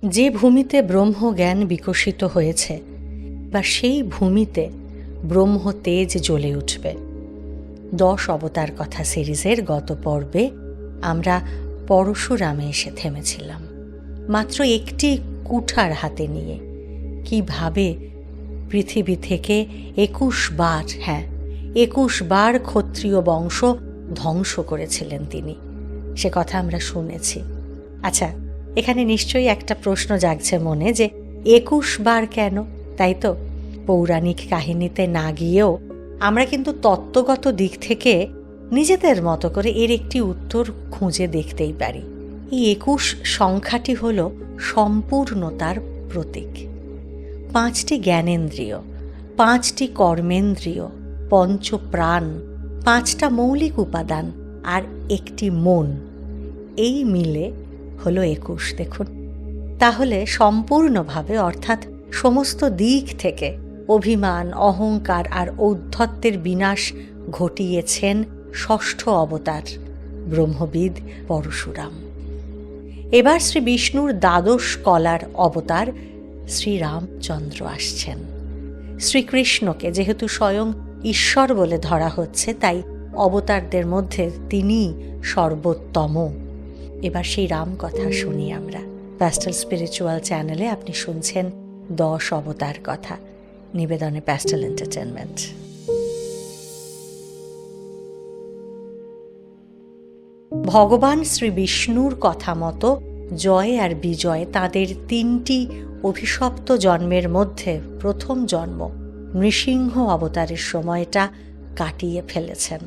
যে ভূমিতে ব্রহ্মজ্ঞান বিকশিত হয়েছে বা সেই ভূমিতে ব্রহ্ম তেজ জ্বলে উঠবে। 10 অবতার কথা সিরিজের গত পর্বে আমরা পরশুরামে এসে থেমেছিলাম, মাত্র একটি কুঠার হাতে নিয়ে কিভাবে পৃথিবী থেকে 21 বার ক্ষত্রিয় বংশ ধ্বংস করেছিলেন তিনি। সে কথা আমরা শুনেছি। আচ্ছা, এখানে নিশ্চয়ই একটা প্রশ্ন জাগছে মনে যে 21 বার কেন, তাই তো? পৌরাণিক কাহিনীতে না গিয়েও আমরা কিন্তু তত্ত্বগত দিক থেকে নিজেদের মতো করে এর একটি উত্তর খুঁজে দেখতেই পারি। এই 21 সংখ্যাটি হল সম্পূর্ণতার প্রতীক। 5টি জ্ঞানেন্দ্রিয়, 5টি কর্মেন্দ্রিয়, পঞ্চপ্রাণ, 5টা মৌলিক উপাদান আর একটি মন, এই মিলে হলো 21। দেখুন, তাহলে সম্পূর্ণভাবে অর্থাৎ সমস্ত দিক থেকে অভিমান, অহংকার আর ঔদ্ধত্যের বিনাশ ঘটিয়েছেন 6ষ্ঠ অবতার ব্রহ্মবিদ পরশুরাম। এবার শ্রী বিষ্ণুর দ্বাদশ কলার অবতার শ্রীরামচন্দ্র আসছেন। শ্রীকৃষ্ণকে যেহেতু স্বয়ং ঈশ্বর বলে ধরা হচ্ছে, তাই অবতারদের মধ্যে তিনি সর্বোত্তম। এবার সেই রাম কথা শুনি আমরা। প্যাস্টেল স্পিরিচুয়াল চ্যানেলে আপনি শুনছেন 10 অবতার কথা, নিবেদনে প্যাস্টেল এন্টারটেনমেন্ট। ভগবান শ্রী বিষ্ণুর কথা মতো জয় আর বিজয় তাদের 3টি অভিশপ্ত জন্মের মধ্যে প্রথম জন্ম নৃসিংহ অবতারের সময়টা কাটিয়ে ফেলেছেন।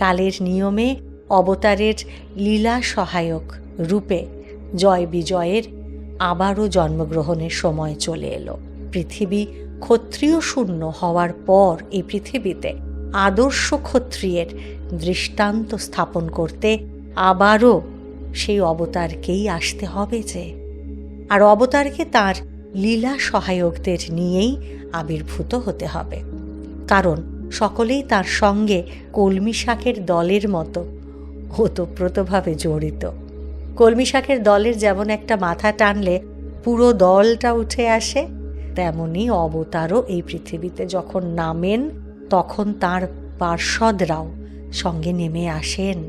কালের নিয়মে অবতারের লীলা সহায়ক রূপে জয় বিজয়ের আবারও জন্মগ্রহণের সময় চলে এলো। পৃথিবী ক্ষত্রিয় শূন্য হওয়ার পর এই পৃথিবীতে আদর্শ ক্ষত্রিয়ের দৃষ্টান্ত স্থাপন করতে আবারও সেই অবতারকেই আসতে হবে যে, আর অবতারকে তার লীলা সহায়কদের নিয়েই আবির্ভূত হতে হবে। কারণ সকলেই তার সঙ্গে কলমি শাকের দলের মতো ওতপ্রোতভাবে জড়িত। কলমি শাকের দলের যেমন একটা মাথা টানলে পুরো দলটা উঠে আসে, তেমনি অবতারও এই পৃথিবীতে যখন নামেন তখন তার পার্ষদরাও সঙ্গে নেমে আসেন।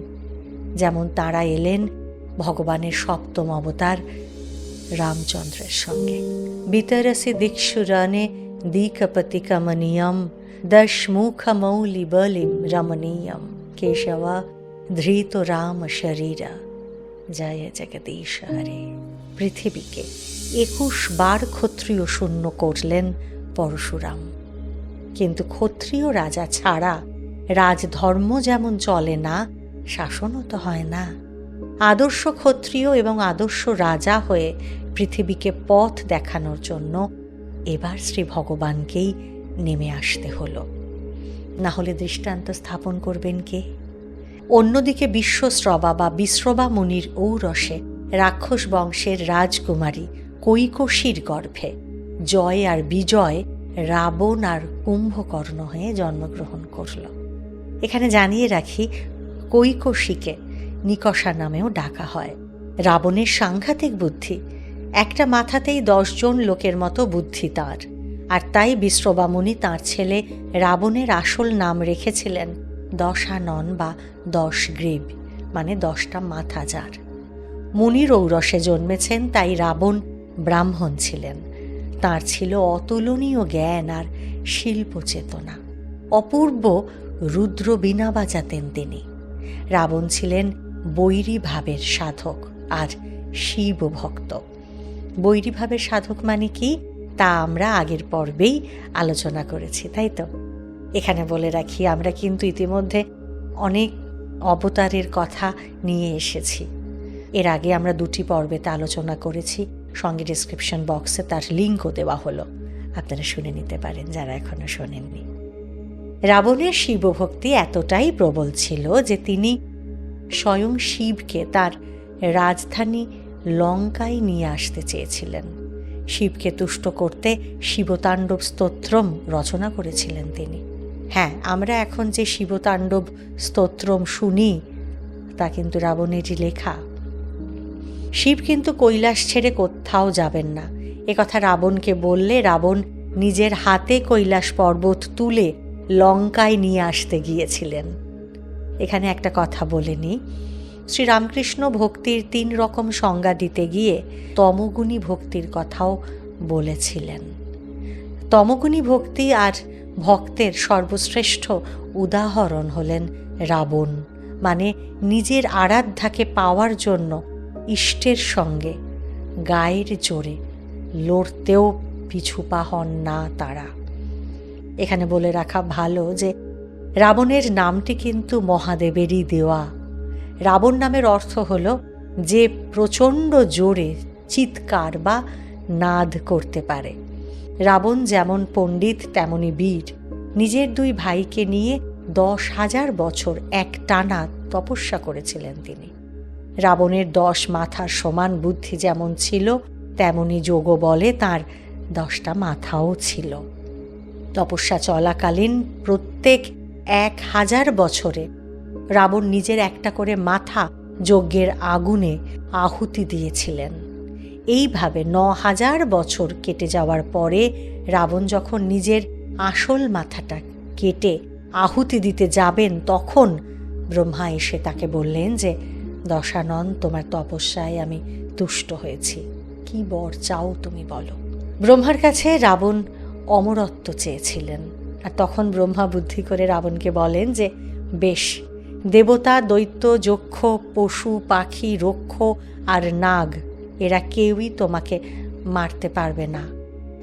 যেমন তারা এলেন ভগবানের 7ম অবতার রামচন্দ্রের সঙ্গে। বিতরসি দিক্ষুরণে দীকপতি কমনীয়ম দশমুখ মৌলি বলিম রমণীয়ম কেশবা ধৃত রাম শরীরা জয় জগদীশ হরে। পৃথিবীকে 21 বার ক্ষত্রিয় শূন্য করলেন পরশুরাম। কিন্তু ক্ষত্রিয় রাজা ছাড়া রাজধর্ম যেমন চলে না, শাসনও তো হয় না। আদর্শ ক্ষত্রিয় এবং আদর্শ রাজা হয়ে পৃথিবীকে পথ দেখানোর জন্য এবার শ্রী ভগবানকেই নেমে আসতে হলো। না হলে দৃষ্টান্ত স্থাপন করবেন কে? অন্যদিকে বিশ্বস্রবা বা বিশ্রবা মুনির ঔরসে রাক্ষস বংশের রাজকুমারী কৈকশীর গর্ভে জয় আর বিজয় রাবণ আর কুম্ভকর্ণ হয়ে জন্মগ্রহণ করল। এখানে জানিয়ে রাখি, কৈকশীকে নিকষা নামেও ডাকা হয়। রাবণের সাংঘাতিক বুদ্ধি, একটা মাথাতেই 10 জন লোকের মতো বুদ্ধি তাঁর, আর তাই বিশ্রবামুনি তাঁর ছেলে রাবণের আসল নাম রেখেছিলেন দশানন বা 10 গ্রীব, মানে 10টা মাথা যার। মুনির ঔরসে জন্মেছেন, তাই রাবণ ব্রাহ্মণ ছিলেন। তাঁর ছিল অতুলনীয় জ্ঞান আর শিল্প চেতনা। অপূর্ব রুদ্র বীণা বাজাতেন তিনি। রাবণ ছিলেন বৈরী ভাবের সাধক আর শিব ভক্ত। বৈরী ভাবের সাধক মানে কি, তা আমরা আগের পর্বেই আলোচনা করেছি, তাই তো? এখানে বলে রাখি, আমরা কিন্তু ইতিমধ্যে অনেক অবতারের কথা নিয়ে এসেছি। এর আগে আমরা 2টি পর্বেতে আলোচনা করেছি, সঙ্গে ডিসক্রিপশন বক্সে তার লিঙ্কও দেওয়া হলো, আপনারা শুনে নিতে পারেন যারা এখনো শোনেননি। রাবণের শিবভক্তি এতটাই প্রবল ছিল যে তিনি স্বয়ং শিবকে তার রাজধানী লঙ্কায় নিয়ে আসতে চেয়েছিলেন। শিবকে তুষ্ট করতে শিবতাণ্ডব স্তোত্রম রচনা করেছিলেন তিনি। হ্যাঁ, আমরা এখন যে শিবতাণ্ডব স্তোত্রম শুনি তা কিন্তু রাবণেরই লেখা। শিব কিন্তু কৈলাস ছেড়ে কোথাও যাবেন না। একথা রাবণকে বললে রাবণ নিজের হাতে কৈলাস পর্বত তুলে লঙ্কায় নিয়ে আসতে গিয়েছিলেন। এখানে একটা কথা বলে নিই, শ্রীরামকৃষ্ণ ভক্তির 3 রকম সংজ্ঞা দিতে গিয়ে তমগুণী ভক্তির কথাও বলেছিলেন। তমগুণী ভক্তি আর ভক্তের সর্বশ্রেষ্ঠ উদাহরণ হলেন রাবণ, মানে নিজের আরাধ্যাকে পাওয়ার জন্য ইষ্টের সঙ্গে গায়ের জোরে লড়তেও পিছুপা হন না তারা। এখানে বলে রাখা ভালো যে রাবণের নামটি কিন্তু মহাদেবেরই দেওয়া। রাবণ নামের অর্থ হল যে প্রচণ্ড জোরে চিৎকার বা নাদ করতে পারে। রাবণ যেমন পণ্ডিত তেমনি বীর। নিজের 2 ভাইকে নিয়ে 10,000 বছর একটানা তপস্যা করেছিলেন তিনি। রাবণের 10 মাথার সমান বুদ্ধি যেমন ছিল, তেমনি যোগবলে তাঁর 10টা মাথাও ছিল। তপস্যা চলাকালীন প্রত্যেক 1000 বছরে রাবণ নিজের একটা করে মাথা যজ্ঞের আগুনে আহুতি দিয়েছিলেন। এইভাবে 9000 বছর কেটে যাওয়ার পরে রাবণ যখন নিজের আসল মাথাটা কেটে আহুতি দিতে যাবেন, তখন ব্রহ্মা এসে তাকে বললেন যে, দশানন, তোমার তপস্যায় আমি তুষ্ট হয়েছি, কি বর চাও তুমি বলো। ব্রহ্মার কাছে রাবণ অমরত্ব চেয়েছিলেন, আর তখন ব্রহ্মা বুদ্ধি করে রাবণকে বলেন যে, বেশ, দেবতা, দৈত্য, যক্ষ, পশু, পাখি, রক্ষ আর নাগ এরা কেউই তোমাকে মারতে পারবে না,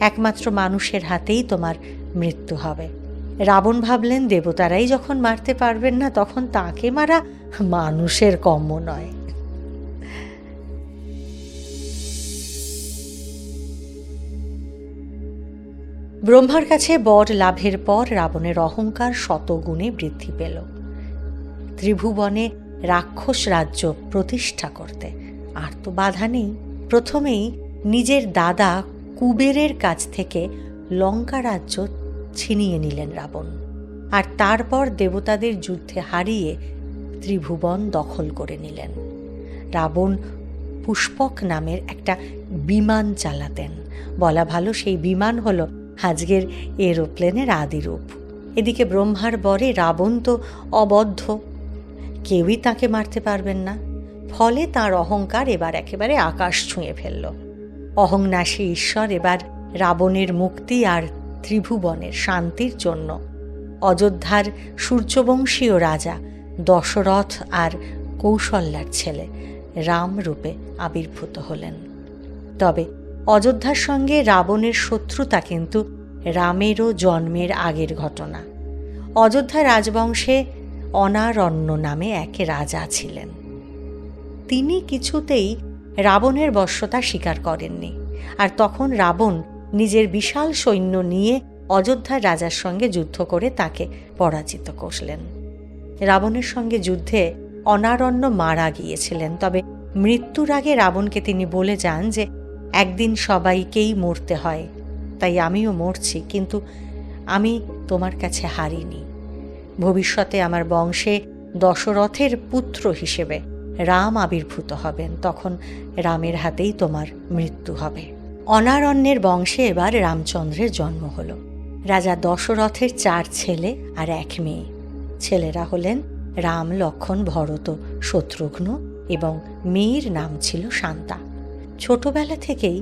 একমাত্র মানুষের হাতেই তোমার মৃত্যু হবে। রাবণ ভাবলেন, দেবতারাই যখন মারতে পারবেন না, তখন তাকে মারা মানুষের কর্ম নয়। ব্রহ্মার কাছে বর লাভের পর রাবণের অহংকার শতগুণে বৃদ্ধি পেল। ত্রিভুবনে রাক্ষস রাজ্য প্রতিষ্ঠা করতে আর তো বাধা নেই। প্রথমেই নিজের দাদা কুবেরের কাছ থেকে লঙ্কা রাজ্য ছিনিয়ে নিলেন রাবণ, আর তারপর দেবতাদের যুদ্ধে হারিয়ে ত্রিভুবন দখল করে নিলেন। রাবণ পুষ্পক নামের একটা বিমান চালাতেন। বলা ভালো, সেই বিমান হলো আজকের এরোপ্লেনের আদিরূপ। এদিকে ব্রহ্মার বরে রাবণ তো অবদ্ধ, কেউই তাকে মারতে পারবেন না। ফলে তাঁর অহংকার এবার একেবারে আকাশ ছুঁয়ে ফেলল। অহংনাশী ঈশ্বর এবার রাবণের মুক্তি আর ত্রিভুবনের শান্তির জন্য অযোধ্যার সূর্যবংশীয় রাজা দশরথ আর কৌশল্যার ছেলে রাম রূপে আবির্ভূত হলেন। তবে অযোধ্যার সঙ্গে রাবণের শত্রুতা কিন্তু রামেরও জন্মের আগের ঘটনা। অযোধ্যা রাজবংশে অনারণ্য নামে এক রাজা ছিলেন। তিনি কিছুতেই রাবণের বশ্যতা স্বীকার করেননি, আর তখন রাবণ নিজের বিশাল সৈন্য নিয়ে অযোধ্যার রাজার সঙ্গে যুদ্ধ করে তাকে পরাজিত করলেন। রাবণের সঙ্গে যুদ্ধে অনারণ্য মারা গিয়েছিলেন, তবে মৃত্যুর আগে রাবণকে তিনি বলে যান যে, একদিন সবাইকেই মরতে হয়, তাই আমিও মরছি, কিন্তু আমি তোমার কাছে হারিনি। ভবিষ্যতে আমার বংশে দশরথের পুত্র হিসেবে রাম আবির্ভূত হবেন, তখন রামের হাতেই তোমার মৃত্যু হবে। অনারণ্যের বংশে এবার রামচন্দ্রের জন্ম হল। রাজা দশরথের 4 ছেলে আর 1 মেয়ে। ছেলেরা হলেন রাম, লক্ষ্মণ, ভরত, শত্রুঘ্ন, এবং মেয়ের নাম ছিল শান্তা। ছোটবেলা থেকেই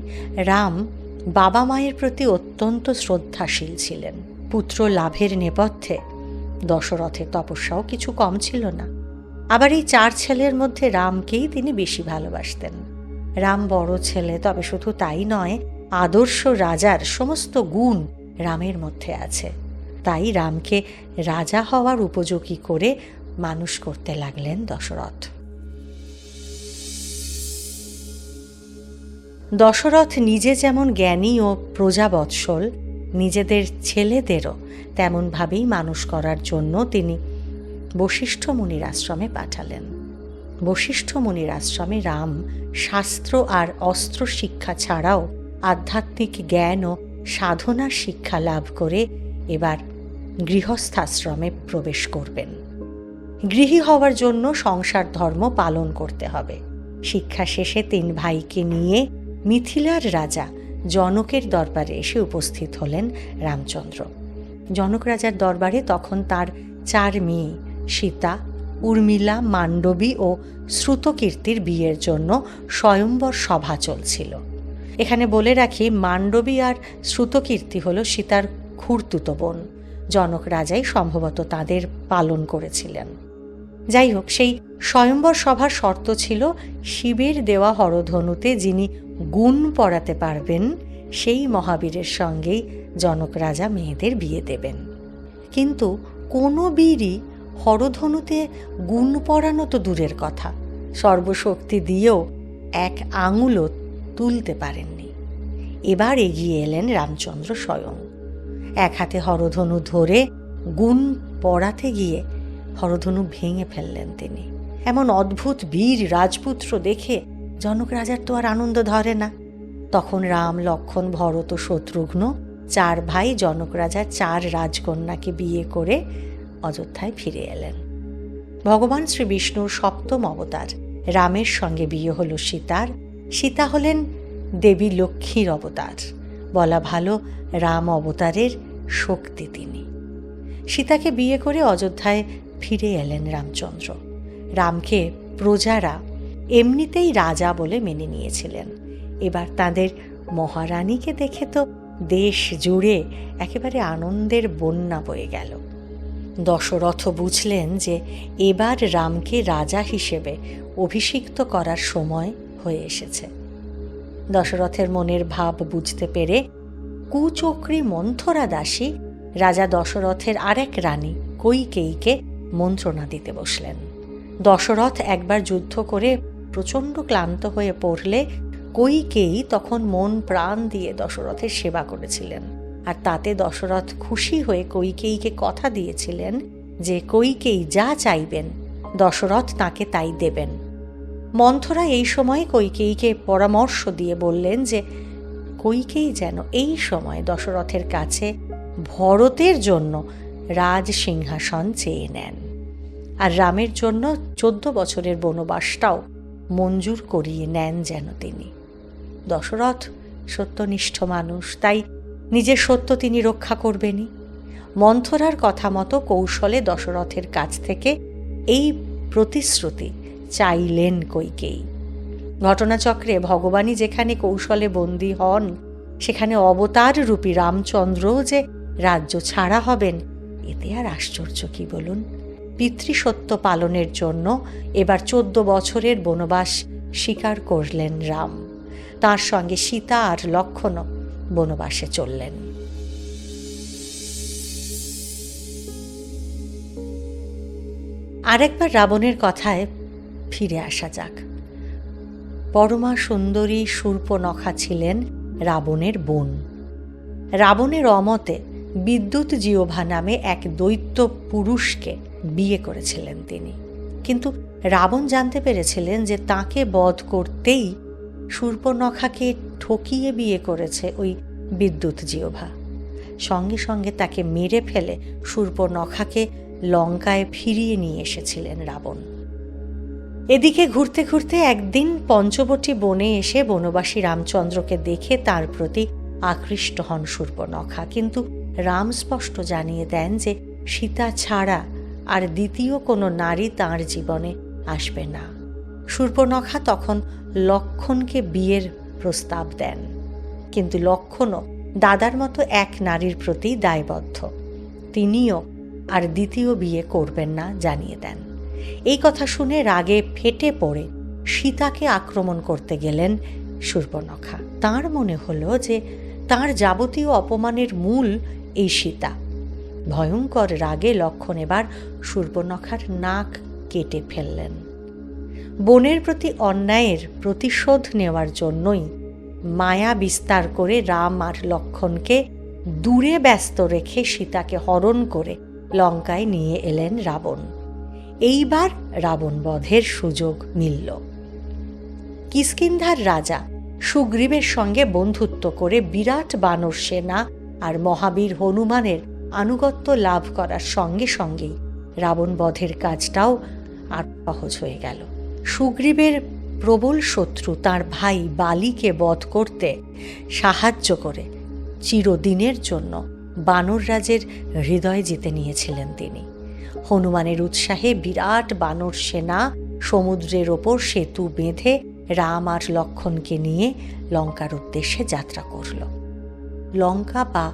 রাম বাবা মায়ের প্রতি অত্যন্ত শ্রদ্ধাশীল ছিলেন। পুত্র লাভের নেপথ্যে দশরথের তপস্যাও কিছু কম ছিল না। আবার এই 4 ছেলের মধ্যে রামকেই তিনি বেশি ভালোবাসতেন। রাম বড় ছেলে, তবে শুধু তাই নয়, আদর্শ রাজার সমস্ত গুণ রামের মধ্যে আছে। তাই রামকে রাজা হওয়ার উপযোগী করে মানুষ করতে লাগলেন দশরথ। দশরথ নিজে যেমন জ্ঞানী ও প্রজাবৎসল, নিজেদের ছেলেদেরও তেমনভাবেই মানুষ করার জন্য তিনি বশিষ্ঠ মুনির আশ্রমে পাঠালেন। বশিষ্ঠ মুনির আশ্রমে রাম শাস্ত্র আর অস্ত্র শিক্ষা ছাড়াও আধ্যাত্মিক জ্ঞান ও সাধনার শিক্ষা লাভ করে এবার গৃহস্থাশ্রমে প্রবেশ করবেন। গৃহী হওয়ার জন্য সংসার ধর্ম পালন করতে হবে। শিক্ষা শেষে 3 ভাইকে নিয়ে মিথিলার রাজা জনকের দরবারে এসে উপস্থিত হলেন রামচন্দ্র। জনক রাজার দরবারে তখন তার 4 মেয়ে সীতা, উর্মিলা, মান্ডবী ও শ্রুতকীর্তির বিয়ের জন্য স্বয়ম্বর সভা চলছিল। এখানে বলে রাখি, মান্ডবী আর শ্রুতকীর্তি হল সীতার খুড়তুতো বোন। জনক রাজাই সম্ভবত তাদের পালন করেছিলেন। যাই হোক, সেই স্বয়ম্বর সভার শর্ত ছিল শিবের দেওয়া হরধনুতে যিনি গুণ পড়াতে পারবেন সেই মহাবীরের সঙ্গেই জনক রাজা মেয়েদের বিয়ে দেবেন। কিন্তু কোনো বীরই হরধনুতে গুণ পড়ানো তো দূরের কথা, সর্বশক্তি দিয়েও 1 আঙুলও তুলতে পারেননি। এবার এগিয়ে এলেন রামচন্দ্র স্বয়ং। 1 হাতে হরধনু ধরে গুণ পড়াতে গিয়ে হরধনু ভেঙে ফেললেন তিনি। এমন অদ্ভুত বীর রাজপুত্র দেখে জনক রাজার তো আর আনন্দ ধরে না। তখন রাম, লক্ষ্মণ, ভরত ও শত্রুঘ্ন 4 ভাই জনক রাজার 4 রাজকন্যাকে বিয়ে করে অযোধ্যায় ফিরে এলেন। ভগবান শ্রী বিষ্ণুর 7ম অবতার রামের সঙ্গে বিয়ে হল সীতার। সীতা হলেন দেবী লক্ষ্মীর অবতার, বলা ভালো রাম অবতারের শক্তি তিনি। সীতাকে বিয়ে করে অযোধ্যায় ফিরে এলেন রামচন্দ্র। রামকে প্রজারা এমনিতেই রাজা বলে মেনে নিয়েছিলেন। এবার তাদের মহারানীকে দেখে তো দেশ জুড়ে একেবারে আনন্দের বন্যা বয়ে গেল। দশরথ বুঝলেন যে এবার রামকে রাজা হিসেবে অভিষিক্ত করার সময় হয়ে এসেছে। দশরথের মনের ভাব বুঝতে পেরে কুচক্রী মন্থরা দাসী রাজা দশরথের আরেক রানী কইকেয়ীকে মন্ত্রণা দিতে বসলেন। দশরথ একবার যুদ্ধ করে প্রচণ্ড ক্লান্ত হয়ে পড়লে কইকেয়ী তখন মন প্রাণ দিয়ে দশরথের সেবা করেছিলেন। আর তাতে দশরথ খুশি হয়ে কইকেয়ীকে কথা দিয়েছিলেন যে কইকেয়ী যা চাইবেন দশরথ তাকে তাই দেবেন। মন্থরা এই সময় কইকেয়ীকে পরামর্শ দিয়ে বললেন যে কইকেয়ী যেন এই সময় দশরথের কাছে ভরতের জন্য রাজ সিংহাসন চেয়ে নেন, আর রামের জন্য 14 বছরের বনবাসটাও মঞ্জুর করিয়ে নেন যেন তিনি। দশরথ সত্যনিষ্ঠ মানুষ, তাই নিজের সত্য তিনি রক্ষা করবেনই। মন্থরার কথা মতো কৌশলে দশরথের কাছ থেকে এই প্রতিশ্রুতি চাইলেন কইকেয়ী। ঘটনাচক্রে ভগবানই যেখানে কৌশলে বন্দী হন, সেখানে অবতার রূপী রামচন্দ্রও যে রাজ্য ছাড়া হবেন, এতে আর আশ্চর্য কি বলুন। পিতৃসত্য পালনের জন্য এবার 14 বছরের বনবাস স্বীকার করলেন রাম। তার সঙ্গে সীতা আর লক্ষ্মণও বনবাসে চললেন। আরেকবার রাবণের কথায় ফিরে আসা যাক। পরমা সুন্দরী শূর্পণখা ছিলেন রাবণের বোন। রাবণের অমতে বিদ্যুৎ জিহ্বা নামে এক দৈত্য পুরুষকে বিয়ে করেছিলেন তিনি। কিন্তু রাবণ জানতে পেরেছিলেন যে তাকে বধ করতেই শূর্পণখাকে ঠকিয়ে বিয়ে করেছে ওই বিদ্যুৎ জিহ্বা। সঙ্গে সঙ্গে তাকে মেরে ফেলে শূর্পণখাকে লঙ্কায় ফিরিয়ে নিয়ে এসেছিলেন রাবণ। এদিকে ঘুরতে ঘুরতে একদিন পঞ্চবটী বনে এসে বনবাসী রামচন্দ্রকে দেখে তার প্রতি আকৃষ্ট হন শূর্পণখা। কিন্তু রাম স্পষ্ট জানিয়ে দেন যে সীতা ছাড়া আর দ্বিতীয় কোনো নারী তাঁর জীবনে আসবে না। শূর্পণখা তখন লক্ষ্মণকে বিয়ের প্রস্তাব দেন, কিন্তু লক্ষ্মণও দাদার মতো এক নারীর প্রতি দায়বদ্ধ। তিনিও আর দ্বিতীয় বিয়ে করবেন না জানিয়ে দেন। এই কথা শুনে রাগে ফেটে পড়ে সীতাকে আক্রমণ করতে গেলেন শূর্পণখা। তাঁর মনে হলো যে তাঁর যাবতীয় অপমানের মূল এই সীতা। ভয়ঙ্কর রাগে লক্ষ্মণ এবার শূর্পণখার নাক কেটে ফেললেন। বোনের প্রতি অন্যায়ের প্রতিশোধ নেওয়ার জন্যই মায়া বিস্তার করে রাম আর লক্ষ্মণকে দূরে ব্যস্ত রেখে সীতাকে হরণ করে লঙ্কায় নিয়ে এলেন রাবণ। এইবার রাবণ বধের সুযোগ মিলল। কিষ্কিন্ধার রাজা সুগ্রীবের সঙ্গে বন্ধুত্ব করে বিরাট বানর সেনা আর মহাবীর হনুমানের আনুগত্য লাভ করার সঙ্গে সঙ্গেই রাবণ বধের কাজটাও আর সহজ হয়ে গেল। সুগ্রীবের প্রবল শত্রু তার ভাই বালিকে বধ করতে সাহায্য করে চিরদিনের জন্য বানররাজের হৃদয় জিতে নিয়েছিলেন তিনি। হনুমানের উৎসাহে বিরাট বানর সেনা সমুদ্রের ওপর সেতু বেঁধে রাম আর লক্ষ্মণকে নিয়ে লঙ্কার উদ্দেশ্যে যাত্রা করল। লঙ্কা বা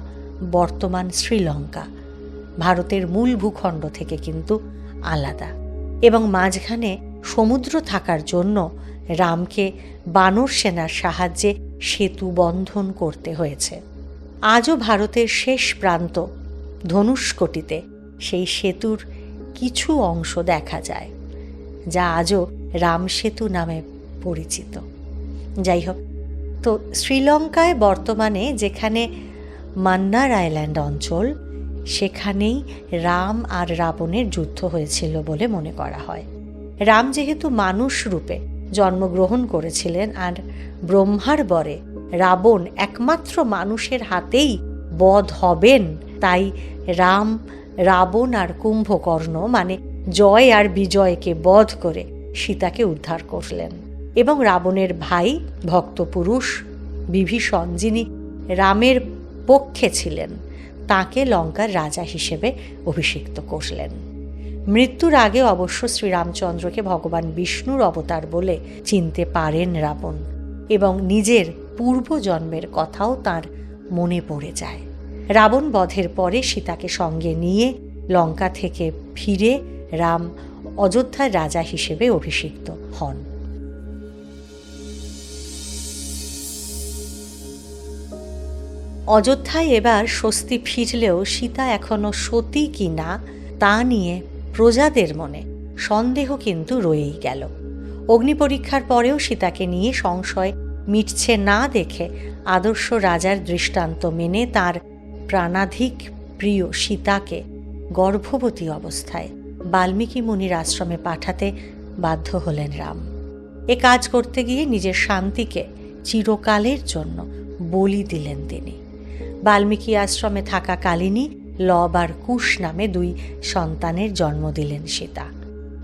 বর্তমান শ্রীলঙ্কা ভারতের মূল ভূখণ্ড থেকে কিন্তু আলাদা, এবং মাঝখানে সমুদ্র থাকার জন্য রামকে বানর সেনার সাহায্যে সেতু বন্ধন করতে হয়েছে। আজও ভারতের শেষ প্রান্ত ধনুষ্কটিতে সেই সেতুর কিছু অংশ দেখা যায়, যা আজও রাম সেতু নামে পরিচিত। যাই হোক, তো শ্রীলঙ্কায় বর্তমানে যেখানে মান্নার আইল্যান্ড অঞ্চল, সেখানেই রাম আর রাবণের যুদ্ধ হয়েছিল বলে মনে করা হয়। রাম যেহেতু মানুষ রূপে জন্মগ্রহণ করেছিলেন আর ব্রহ্মার বরে রাবণ একমাত্র মানুষের হাতেই বধ হবেন, তাই রাম রাবণ আর কুম্ভকর্ণ মানে জয় আর বিজয়কে বধ করে সীতাকে উদ্ধার করলেন, এবং রাবণের ভাই ভক্তপুরুষ বিভীষণ, যিনি রামের পক্ষে ছিলেন, তাকে লঙ্কার রাজা হিসেবে অভিষিক্ত করলেন। মৃত্যুর আগে অবশ্য শ্রীরামচন্দ্রকে ভগবান বিষ্ণুর অবতার বলে চিনতে পারেন রাবণ, এবং নিজের পূর্বজন্মের কথাও তার মনে পড়ে যায়। রাবণ বধের পরে সীতাকে সঙ্গে নিয়ে লঙ্কা থেকে ফিরে রাম অযোধ্যার রাজা হিসেবে অভিষিক্ত হন। অযোধ্যায় এবার স্বস্তি ফিরলেও সীতা এখনো সতী কি না তা নিয়ে প্রজাদের মনে সন্দেহ কিন্তু রয়েই গেল। অগ্নি পরীক্ষার পরেও সীতাকে নিয়ে সংশয় মিটছে না দেখে আদর্শ রাজার দৃষ্টান্ত মেনে তার প্রাণাধিক প্রিয় সীতাকে গর্ভবতী অবস্থায় বাল্মীকি মুনির আশ্রমে পাঠাতে বাধ্য হলেন রাম। এ কাজ করতে গিয়ে নিজের শান্তিকে চিরকালের জন্য বলি দিলেন তিনি। বাল্মীকি আশ্রমে থাকাকালীনই লব আর কুশ নামে দুই সন্তানের জন্ম দিলেন সীতা।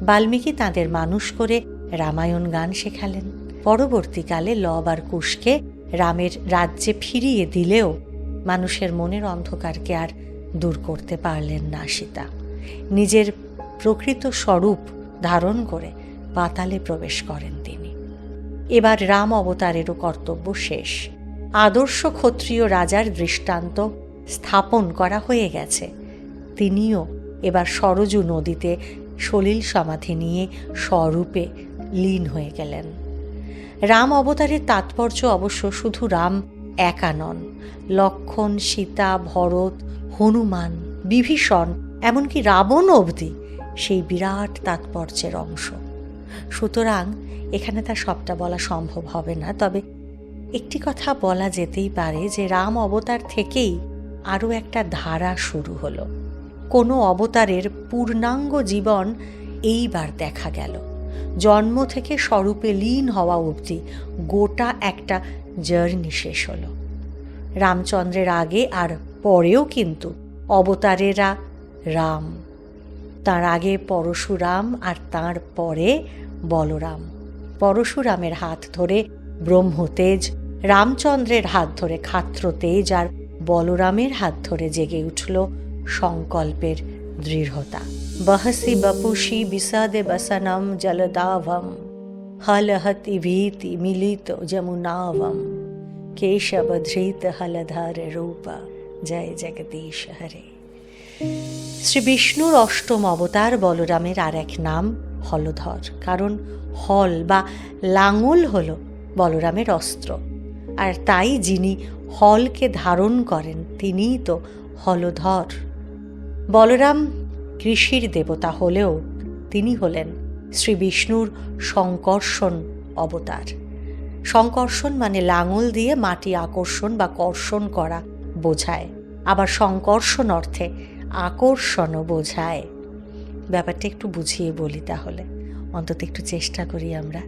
বাল্মীকি তাঁদের মানুষ করে রামায়ণ গান শেখালেন। পরবর্তীকালে লব আর কুশকে রামের রাজ্যে ফিরিয়ে দিলেও মানুষের মনের অন্ধকারকে আর দূর করতে পারলেন না সীতা। নিজের প্রকৃত স্বরূপ ধারণ করে পাতালে প্রবেশ করেন তিনি। এবার রাম অবতারেরও কর্তব্য শেষ। আদর্শ ক্ষত্রিয় রাজার দৃষ্টান্ত স্থাপন করা হয়ে গেছে। তিনিও এবার সরজু নদীতে সলিল সমাধি নিয়ে স্বরূপে লীন হয়ে গেলেন। রাম অবতারের তাৎপর্য অবশ্য শুধু রাম একা নন, লক্ষ্মণ, সীতা, ভরত, হনুমান, বিভীষণ, এমনকি রাবণ অবধি সেই বিরাট তাৎপর্যের অংশ। সুতরাং এখানে তা সবটা বলা সম্ভব হবে না, তবে একটি কথা বলা যেতেই পারে যে রাম অবতার থেকেই আরও একটা ধারা শুরু হলো। কোনো অবতারের পূর্ণাঙ্গ জীবন এইবার দেখা গেল। জন্ম থেকে স্বরূপে লীন হওয়া অবধি গোটা একটা জার্নি শেষ হলো। রামচন্দ্রের আগে আর পরেও কিন্তু অবতারেরা রাম। তার আগে পরশুরাম আর তার পরে বলরাম। পরশুরামের হাত ধরে ব্রহ্মতেজ, রামচন্দ্রের হাত ধরে ক্ষাত্রতেজ, আর বলরামের হাত ধরে জেগে উঠল সংকল্পের দৃঢ়তা। বহসি বপুষি বিষাদে বসনম জলদাভম হলহতি ভীতি মিলিত যমুনাভম কেশব ধৃত হলধর রূপ জয় জগদীশ হরে। শ্রী বিষ্ণুর অষ্টম অবতার বলরামের আর এক নাম হলধর, কারণ হল বা লাঙল হল বলরামের অস্ত্র, আর তাই যিনি হলকে ধারণ করেন তিনিই তো হলধর। বলরাম কৃষির দেবতা হলেও তিনি হলেন শ্রী বিষ্ণুর সংকর্ষণ অবতার। সংকর্ষণ মানে লাঙল দিয়ে মাটি আকর্ষণ বা কর্ষণ করা বোঝায়, আবার সংকর্ষণ অর্থে আকর্ষণও বোঝায়। ব্যাপারটা একটু বুঝিয়ে বলি তাহলে, অন্তত একটু চেষ্টা করি আমরা।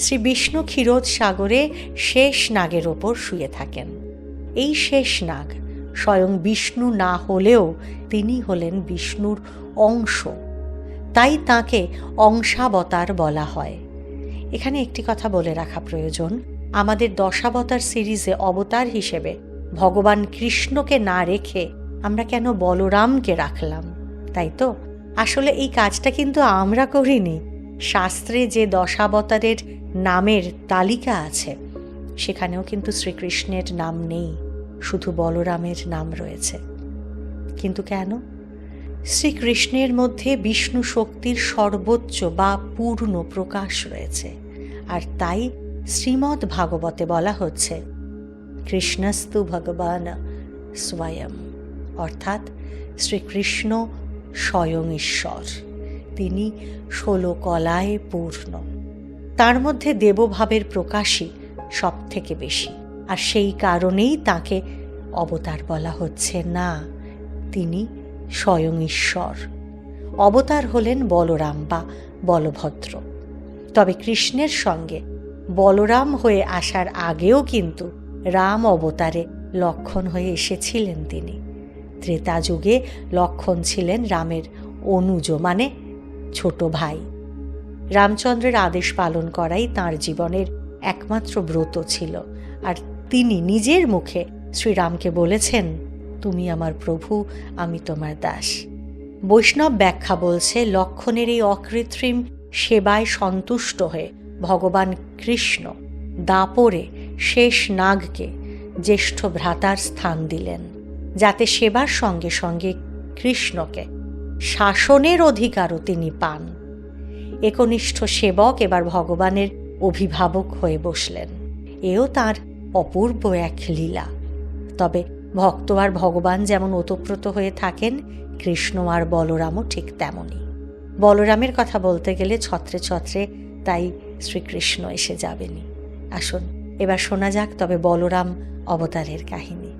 শ্রী বিষ্ণু ক্ষীরোদ সাগরে শেষ নাগের ওপর শুয়ে থাকেন। এই শেষ নাগ স্বয়ং বিষ্ণু না হলেও তিনি হলেন বিষ্ণুর অংশ, তাই তাঁকে অংশাবতার বলা হয়। এখানে একটি কথা বলে রাখা প্রয়োজন, আমাদের দশাবতার সিরিজে অবতার হিসেবে ভগবান কৃষ্ণকে না রেখে আমরা কেন বলরামকে রাখলাম, তাই তো? আসলে এই কাজটা কিন্তু আমরা করিনি। শাস্ত্রে যে দশাবতারের নামের তালিকা আছে সেখানেও কিন্তু শ্রীকৃষ্ণের নাম নেই, শুধু বলরামের নাম রয়েছে। কিন্তু কেন? শ্রীকৃষ্ণের মধ্যে বিষ্ণু শক্তির সর্বোচ্চ বা পূর্ণ প্রকাশ রয়েছে, আর তাই শ্রীমদ্ ভাগবতে বলা হচ্ছে কৃষ্ণস্তু ভগবান স্বয়ং, অর্থাৎ শ্রীকৃষ্ণ স্বয়ং ঈশ্বর। তিনি 16 কলায় পূর্ণ। তার মধ্যে দেবভাবের প্রকাশই সব থেকে বেশি, আর সেই কারণেই তাকে অবতার বলা হচ্ছে না, তিনি স্বয়ং ঈশ্বর। অবতার হলেন বলরাম বা বলভদ্র। তবে কৃষ্ণের সঙ্গে বলরাম হয়ে আসার আগেও কিন্তু রাম অবতারে লক্ষ্মণ হয়ে এসেছিলেন তিনি। ত্রেতা যুগে লক্ষ্মণ ছিলেন রামের অনুজ, মানে ছোট ভাই। রামচন্দ্রের আদেশ পালন করাই তাঁর জীবনের একমাত্র ব্রত ছিল, আর তিনি নিজের মুখে শ্রীরামকে বলেছেন, তুমি আমার প্রভু, আমি তোমার দাস। বৈষ্ণব ব্যাখ্যা বলছে, লক্ষ্মণের এই অকৃত্রিম সেবায় সন্তুষ্ট হয়ে ভগবান কৃষ্ণ দাপরে শেষ নাগকে জ্যেষ্ঠ ভ্রাতার স্থান দিলেন, যাতে সেবার সঙ্গে সঙ্গে কৃষ্ণকে শাসনের অধিকারও তিনি পান। একনিষ্ঠ সেবক এবার ভগবানের অভিভাবক হয়ে বসলেন। এও তার অপূর্ব এক লীলা। তবে ভক্ত আর ভগবান যেমন ওতপ্রোত হয়ে থাকেন, কৃষ্ণ আর বলরামও ঠিক তেমনই। বলরামের কথা বলতে গেলে ছত্রে ছত্রে তাই শ্রীকৃষ্ণ এসে যাবেনি। আসুন এবার শোনা যাক তবে বলরাম অবতারের কাহিনী।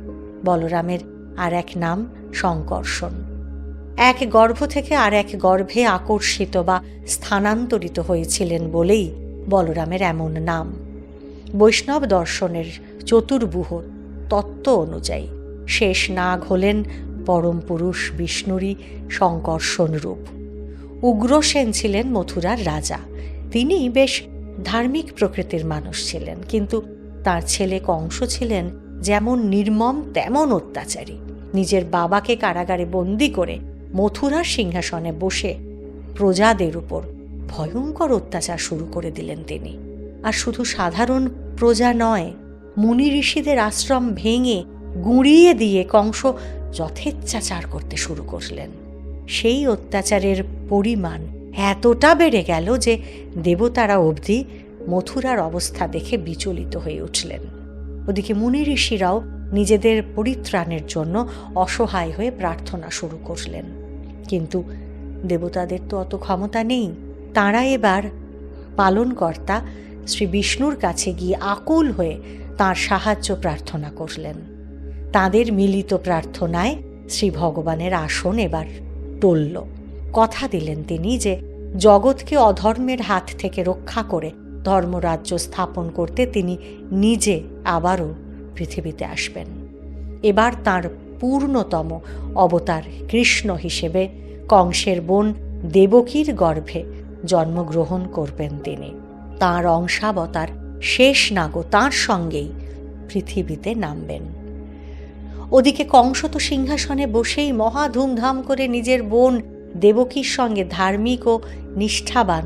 বলরামের আর এক নাম শঙ্কর্ষণ। এক গর্ভ থেকে আর এক গর্ভে আকর্ষিত বা স্থানান্তরিত হয়েছিলেন বলেই বলরামের এমন নাম। বৈষ্ণব দর্শনের চতুর্বুহ তত্ত্ব অনুযায়ী শেষ নাগ হলেন পরম পুরুষ বিষ্ণুরই শঙ্কর্ষণ রূপ। উগ্রসেন ছিলেন মথুরার রাজা। তিনি বেশ ধার্মিক প্রকৃতির মানুষ ছিলেন, কিন্তু তার ছেলে কংস ছিলেন যেমন নির্মম তেমন অত্যাচারী। নিজের বাবাকে কারাগারে বন্দি করে মথুরার সিংহাসনে বসে প্রজাদের উপর ভয়ঙ্কর অত্যাচার শুরু করে দিলেন তিনি। আর শুধু সাধারণ প্রজা নয়, মুনি ঋষিদের আশ্রম ভেঙে গুঁড়িয়ে দিয়ে কংস যথেচ্ছাচার করতে শুরু করলেন। সেই অত্যাচারের পরিমাণ এতটা বেড়ে গেল যে দেবতারা অবধি মথুরার অবস্থা দেখে বিচলিত হয়ে উঠলেন। ওদিকে মুনি ঋষিরাও নিজেদের পরিত্রাণের জন্য অসহায় হয়ে প্রার্থনা শুরু করলেন। কিন্তু দেবতাদের তো অত ক্ষমতা নেই। তাঁরা এবার পালনকর্তা শ্রী বিষ্ণুর কাছে গিয়ে আকুল হয়ে তাঁর সাহায্য প্রার্থনা করলেন। তাঁদের মিলিত প্রার্থনায় শ্রী ভগবানের আসন এবার টলল। কথা দিলেন তিনি যে জগৎকে অধর্মের হাত থেকে রক্ষা করে ধর্মরাজ্য স্থাপন করতে তিনি নিজে আবারও পৃথিবীতে আসবেন। এবার তাঁর পূর্ণতম অবতার কৃষ্ণ হিসেবে কংসের বোন দেবকীর গর্ভে জন্মগ্রহণ করবেন তিনি। তাঁর অংশাবতার শেষ নাগও তাঁর সঙ্গেই পৃথিবীতে নামবেন। ওদিকে কংস তো সিংহাসনে বসেই মহা ধুমধাম করে নিজের বোন দেবকীর সঙ্গে ধার্মিক ও নিষ্ঠাবান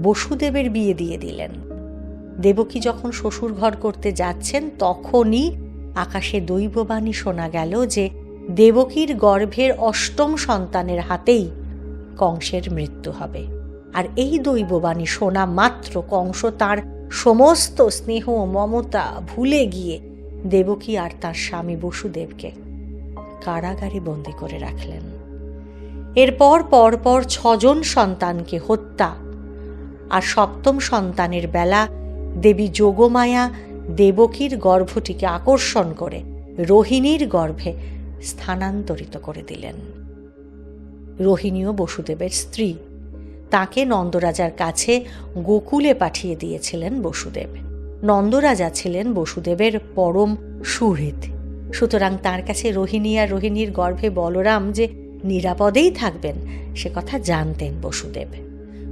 বসুদেবের বিয়ে দিয়ে দিলেন। দেবকী যখন শ্বশুর ঘর করতে যাচ্ছেন তখনই আকাশে দৈববাণী শোনা গেল যে দেবকীর গর্ভের অষ্টম সন্তানের হাতেই কংসের মৃত্যু হবে। আর এই দৈববাণী শোনা মাত্র কংস তার সমস্ত স্নেহ মমতা ভুলে গিয়ে দেবকী আর তার স্বামী বসুদেবকে কারাগারে বন্দী করে রাখলেন। এরপর পরপর 6 সন্তানকে হত্যা, আর সপ্তম সন্তানের বেলা দেবী যোগমায়া দেবকীর গর্ভটিকে আকর্ষণ করে রোহিণীর গর্ভে স্থানান্তরিত করে দিলেন। রোহিণীও বসুদেবের স্ত্রী। তাকে নন্দরাজার কাছে গোকুলে পাঠিয়ে দিয়েছিলেন বসুদেব। নন্দরাজা ছিলেন বসুদেবের পরম সুহৃদ। সুতরাং তার কাছে রোহিণী আর রোহিণীর গর্ভে বলরাম যে নিরাপদেই থাকবেন সে কথা জানতেন বসুদেব।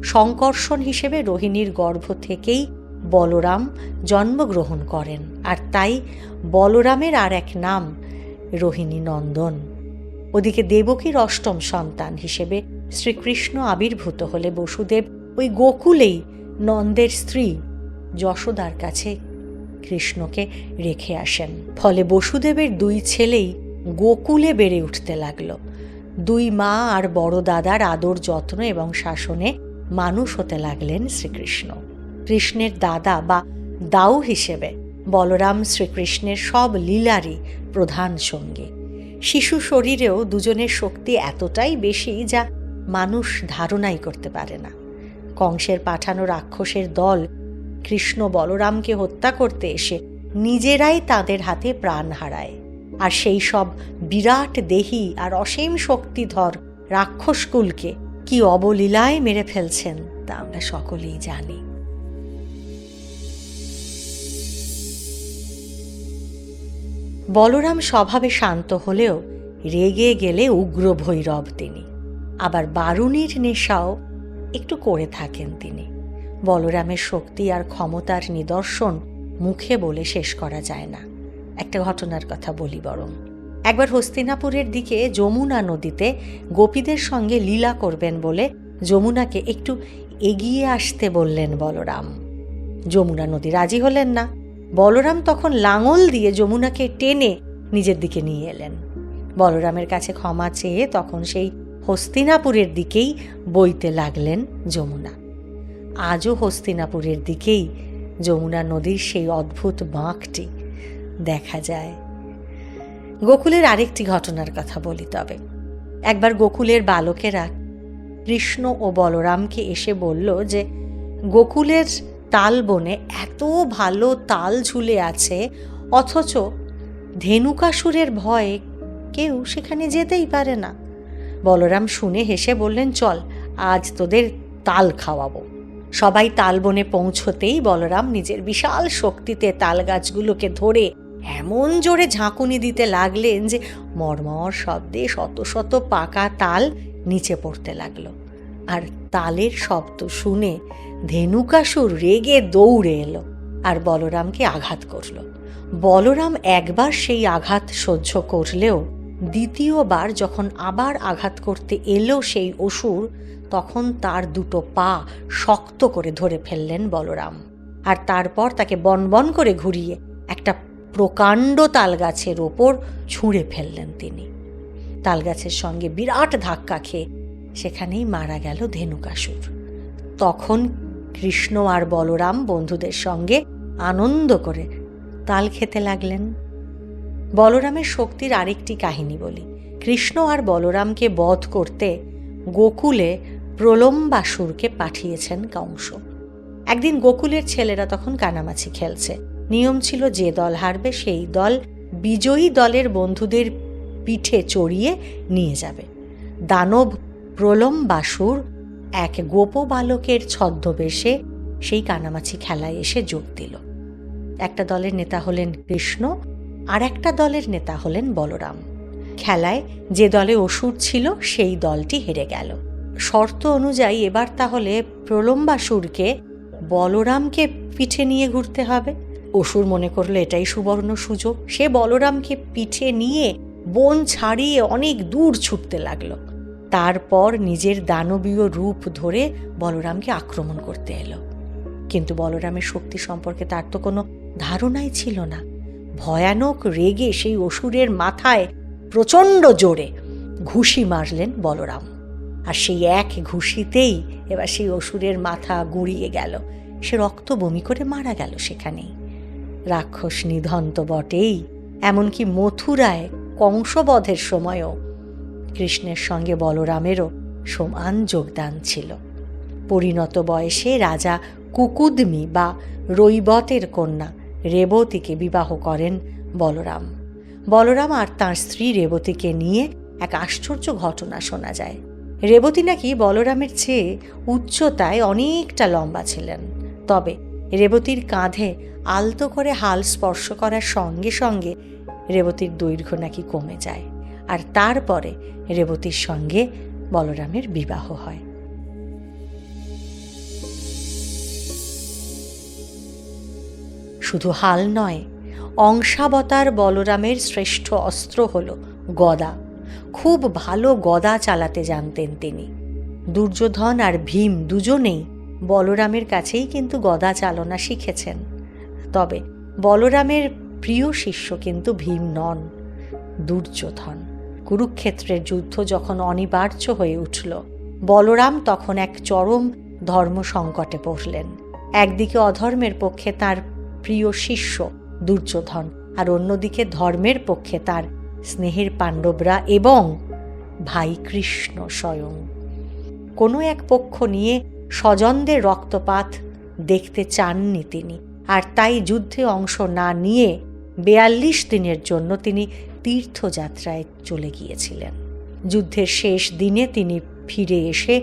শঙ্কর্ষণ হিসেবে রোহিণীর গর্ভ থেকেই বলরাম জন্মগ্রহণ করেন, আর তাই বলরামের আর এক নাম রোহিণী নন্দন। ওদিকে দেবকীর অষ্টম সন্তান হিসেবে শ্রীকৃষ্ণ আবির্ভূত হলে বসুদেব ওই গোকুলেই নন্দের স্ত্রী যশোদার কাছে কৃষ্ণকে রেখে আসেন। ফলে বসুদেবের দুই ছেলেই গোকুলে বেড়ে উঠতে লাগলো। দুই মা আর বড় দাদার আদর যত্ন এবং শাসনে মানুষ হতে লাগলেন শ্রীকৃষ্ণ। কৃষ্ণের দাদা বা দাউ হিসেবে বলরাম শ্রীকৃষ্ণের সব লীলারই প্রধান সঙ্গী। শিশু শরীরেও দুজনের শক্তি এতটাই বেশি যা মানুষ ধারণাই করতে পারে না। কংসের পাঠানো রাক্ষসের দল কৃষ্ণ বলরামকে হত্যা করতে এসে নিজেরাই তাদের হাতে প্রাণ হারায়। আর সেই সব বিরাট দেহী আর অসীম শক্তিধর রাক্ষসকুলকে কি অবলীলায় মেরে ফেলছেন তা আমরা সকলেই জানি। বলরাম স্বভাবে শান্ত হলেও রেগে গেলে উগ্র ভৈরব তিনি। আবার বারুণীর নেশাও একটু করে থাকেন তিনি। বলরামের শক্তি আর ক্ষমতার নিদর্শন মুখে বলে শেষ করা যায় না। একটা ঘটনার কথা বলি বরং। একবার হস্তিনাপুরের দিকে যমুনা নদীতে গোপীদের সঙ্গে লীলা করবেন বলে যমুনাকে একটু এগিয়ে আসতে বললেন বলরাম। যমুনা নদী রাজি হলেন না। বলরাম তখন লাঙল দিয়ে যমুনাকে টেনে নিজের দিকে নিয়ে এলেন। বলরামের কাছে ক্ষমা চেয়ে তখন সেই হস্তিনাপুরের দিকেই বইতে লাগলেন যমুনা। আজও হস্তিনাপুরের দিকেই যমুনা নদীর সেই অদ্ভুত বাঁকটি দেখা যায়। গোকুলের আরেকটি ঘটনার কথা বলি তবে। একবার গোকুলের বালকেরা কৃষ্ণ ও বলরামকে এসে বলল যে গোকুলের তাল বনে এত ভালো তাল ঝুলে আছে, অথচ ধেনুকাসুরের ভয়ে কেউ সেখানে যেতেই পারে না। বলরাম শুনে হেসে বললেন, চল আজ তোদের তাল খাওয়াবো। সবাই তাল বনে পৌঁছতেই বলরাম নিজের বিশাল শক্তিতে তাল গাছগুলোকে ধরে এমন জোরে ঝাঁকুনি দিতে লাগলেন যে মর্মর শব্দে শত শত পাকা তাল নিচে পড়তে লাগলো। আর তালের শব্দ শুনে ধেনুকাসুর রেগে দৌড়ে এলো আর বলরামকে আঘাত করল। বলরাম একবার সেই আঘাত সহ্য করলেও দ্বিতীয়বার যখন আবার আঘাত করতে এলো সেই অসুর, তখন তার দুটো পা শক্ত করে ধরে ফেললেন বলরাম। আর তারপর তাকে বনবন করে ঘুরিয়ে একটা প্রকাণ্ড তালগাছের ওপর ছুঁড়ে ফেললেন তিনি। তালগাছের সঙ্গে বিরাট ধাক্কা খেয়ে সেখানেই মারা গেল ধেনুকাসুর। তখন কৃষ্ণ আর বলরাম বন্ধুদের সঙ্গে আনন্দ করে তাল খেতে লাগলেন। বলরামের শক্তির আরেকটি কাহিনী বলি। কৃষ্ণ আর বলরামকে বধ করতে গোকুলে প্রলম্বাসুরকে পাঠিয়েছেন কংস। একদিন গোকুলের ছেলেরা তখন কানামাছি খেলছে। নিয়ম ছিল যে দল হারবে সেই দল বিজয়ী দলের বন্ধুদের পিঠে চড়িয়ে নিয়ে যাবে। দানব প্রলম্বাসুর এক গোপ বালকের ছদ্মবেশে সেই কানামাছি খেলায় এসে যোগ দিল। একটা দলের নেতা হলেন কৃষ্ণ, আর একটা দলের নেতা হলেন বলরাম। খেলায় যে দলে অসুর ছিল সেই দলটি হেরে গেল। শর্ত অনুযায়ী এবার তাহলে প্রলম্বাসুরকে বলরামকে পিঠে নিয়ে ঘুরতে হবে। অসুর মনে করলো এটাই সুবর্ণ সুযোগ। সে বলরামকে পিঠে নিয়ে বন ছাড়িয়ে অনেক দূর ছুটতে লাগলো। তারপর নিজের দানবীয় রূপ ধরে বলরামকে আক্রমণ করতে এলো। কিন্তু বলরামের শক্তি সম্পর্কে তার তো কোনো ধারণাই ছিল না। ভয়ানক রেগে সেই অসুরের মাথায় প্রচণ্ড জোরে ঘুষি মারলেন বলরাম। আর সেই এক ঘুষিতেই এবার সেই অসুরের মাথা গুঁড়িয়ে গেল। সে রক্ত বমি করে মারা গেল সেখানেই। রাক্ষস নিধন তো বটেই, এমনকি মথুরায় কংসবধের সময়ও কৃষ্ণের সঙ্গে বলরামেরও সমান যোগদান ছিল। পরিণত বয়সে রাজা কুকুদমি বা রৈবতের কন্যা রেবতীকে বিবাহ করেন বলরাম। বলরাম আর তাঁর স্ত্রী রেবতীকে নিয়ে এক আশ্চর্য ঘটনা শোনা যায়। রেবতী নাকি বলরামের চেয়ে উচ্চতায় অনেকটা লম্বা ছিলেন। তবে রেবতীর কাঁধে আলতো করে হাল স্পর্শ করার সঙ্গে সঙ্গে রেবতীর দৈর্ঘ্য নাকি কমে যায়। আর তারপরে রেবতীর সঙ্গে বলরামের বিবাহ হয়। শুধু হাল নয়, অংশাবতার বলরামের শ্রেষ্ঠ অস্ত্র হল গদা। খুব ভালো গদা চালাতে জানতেন তিনি। দুর্যোধন আর ভীম দুজনেই বলরামের কাছেই কিন্তু গদা চালনা শিখেছেন। তবে বলরামের প্রিয় শিষ্য কিন্তু ভীম নন, দুর্যোধন। কুরুক্ষেত্রের যুদ্ধ যখন অনিবার্য হয়ে উঠল, বলরাম তখন এক চরম ধর্ম সংকটে পড়লেন। একদিকে অধর্মের পক্ষে তার প্রিয় শিষ্য দুর্যোধন, আর অন্যদিকে ধর্মের পক্ষে তার স্নেহের পাণ্ডবরা এবং ভাই কৃষ্ণ স্বয়ং। কোনো এক পক্ষ নিয়ে স্বজনদের রক্তপাত দেখতে চাননি তিনি, আর তাই যুদ্ধে অংশ না নিয়ে 42 দিনের জন্য তিনি তীর্থযাত্রায় চলে গিয়েছিলেন। যুদ্ধের শেষ দিনে তিনি ফিরে এসে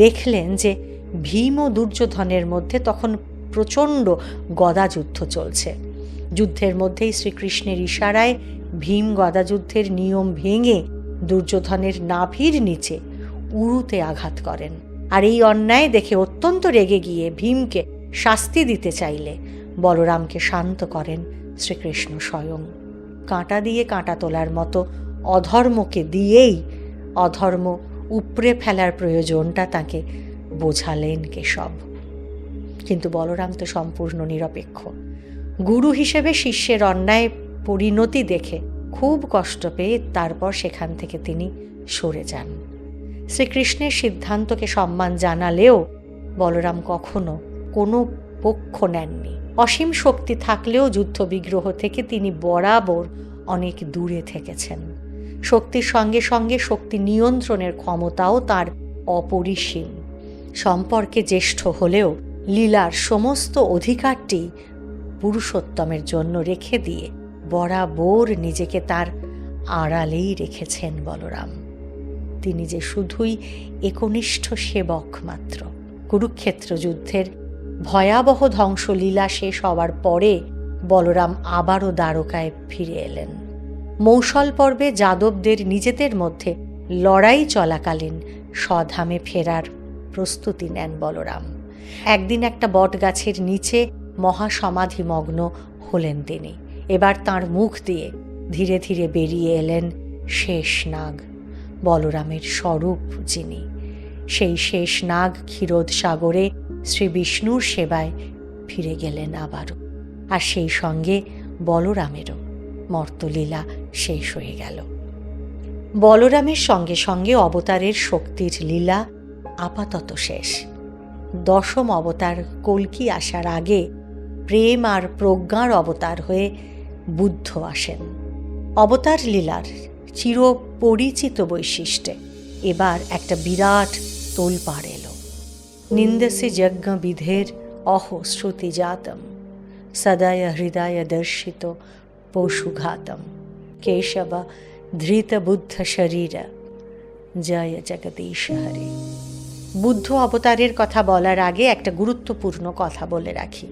দেখলেন যে ভীম ও দুর্যোধনের মধ্যে তখন প্রচণ্ড গদাযুদ্ধ চলছে। যুদ্ধের মধ্যেই শ্রীকৃষ্ণের ইশারায় ভীম গদাযুদ্ধের নিয়ম ভেঙে দুর্যোধনের নাভির নিচে উরুতে আঘাত করেন। আর এই অন্যায় দেখে অত্যন্ত রেগে গিয়ে ভীমকে শাস্তি দিতে চাইলে বলরামকে শান্ত করেন শ্রীকৃষ্ণ স্বয়ং। কাঁটা দিয়ে কাঁটা তোলার মতো অধর্মকে দিয়েই অধর্ম উপড়ে ফেলার প্রয়োজনটা তাকে বোঝালেন কেশব। কিন্তু বলরাম তো সম্পূর্ণ নিরপেক্ষ। গুরু হিসেবে শিষ্যের অন্যায় পরিণতি দেখে খুব কষ্ট পেয়ে তারপর সেখান থেকে তিনি সরে যান। শ্রীকৃষ্ণের সিদ্ধান্তকে সম্মান জানালেও বলরাম কখনো কোনো পক্ষ নেননি। অসীম শক্তি থাকলেও যুদ্ধ বিগ্রহ থেকে তিনি বরাবর অনেক দূরে থেকেছেন। শক্তির সঙ্গে সঙ্গে শক্তি নিয়ন্ত্রণের ক্ষমতাও তার অপরিসীম। সম্পর্কে জ্যেষ্ঠ হলেও লীলার সমস্ত অধিকারটি পুরুষোত্তমের জন্য রেখে দিয়ে বরাবর নিজেকে তার আড়ালেই রেখেছেন বলরাম। তিনি যে শুধুই একনিষ্ঠ সেবক মাত্র। কুরুক্ষেত্র যুদ্ধের ভয়াবহ ধ্বংসলীলা শেষ হওয়ার পরে বলরাম আবারও দ্বারকায় ফিরে এলেন। মৌসল পর্বে যাদবদের নিজেদের মধ্যে লড়াই চলাকালীন স্বধামে ফেরার প্রস্তুতি নেন বলরাম। একদিন একটা বটগাছের নিচে মহাসমাধিমগ্ন হলেন তিনি। এবার তাঁর মুখ দিয়ে ধীরে ধীরে বেরিয়ে এলেন শেষনাগ, বলরামের স্বরূপ যিনি। সেই শেষনাগ ক্ষীরোদ সাগরে শ্রী বিষ্ণুর সেবায় ফিরে গেলেন আবারও, আর সেই সঙ্গে বলরামেরও মর্তলীলা শেষ হয়ে গেল। বলরামের সঙ্গে সঙ্গে অবতারের শক্তির লীলা আপাতত শেষ। দশম অবতার কল্কি আসার আগে প্রেম আর প্রজ্ঞার অবতার হয়ে বুদ্ধ আসেন। অবতার লীলার চিরপরিচিত বৈশিষ্ট্যে এবার একটা বিরাট তোলপাড় এলো। নিন্দেসি যজ্ঞ বিধের অহ শ্রুতি জাতম সদয় হৃদয় দর্শিত পশুঘাতম কেশব ধৃত বুদ্ধ শরীর জয় জগদীশ হরে। বুদ্ধ অবতারের কথা বলার আগে একটা গুরুত্বপূর্ণ কথা বলে রাখি।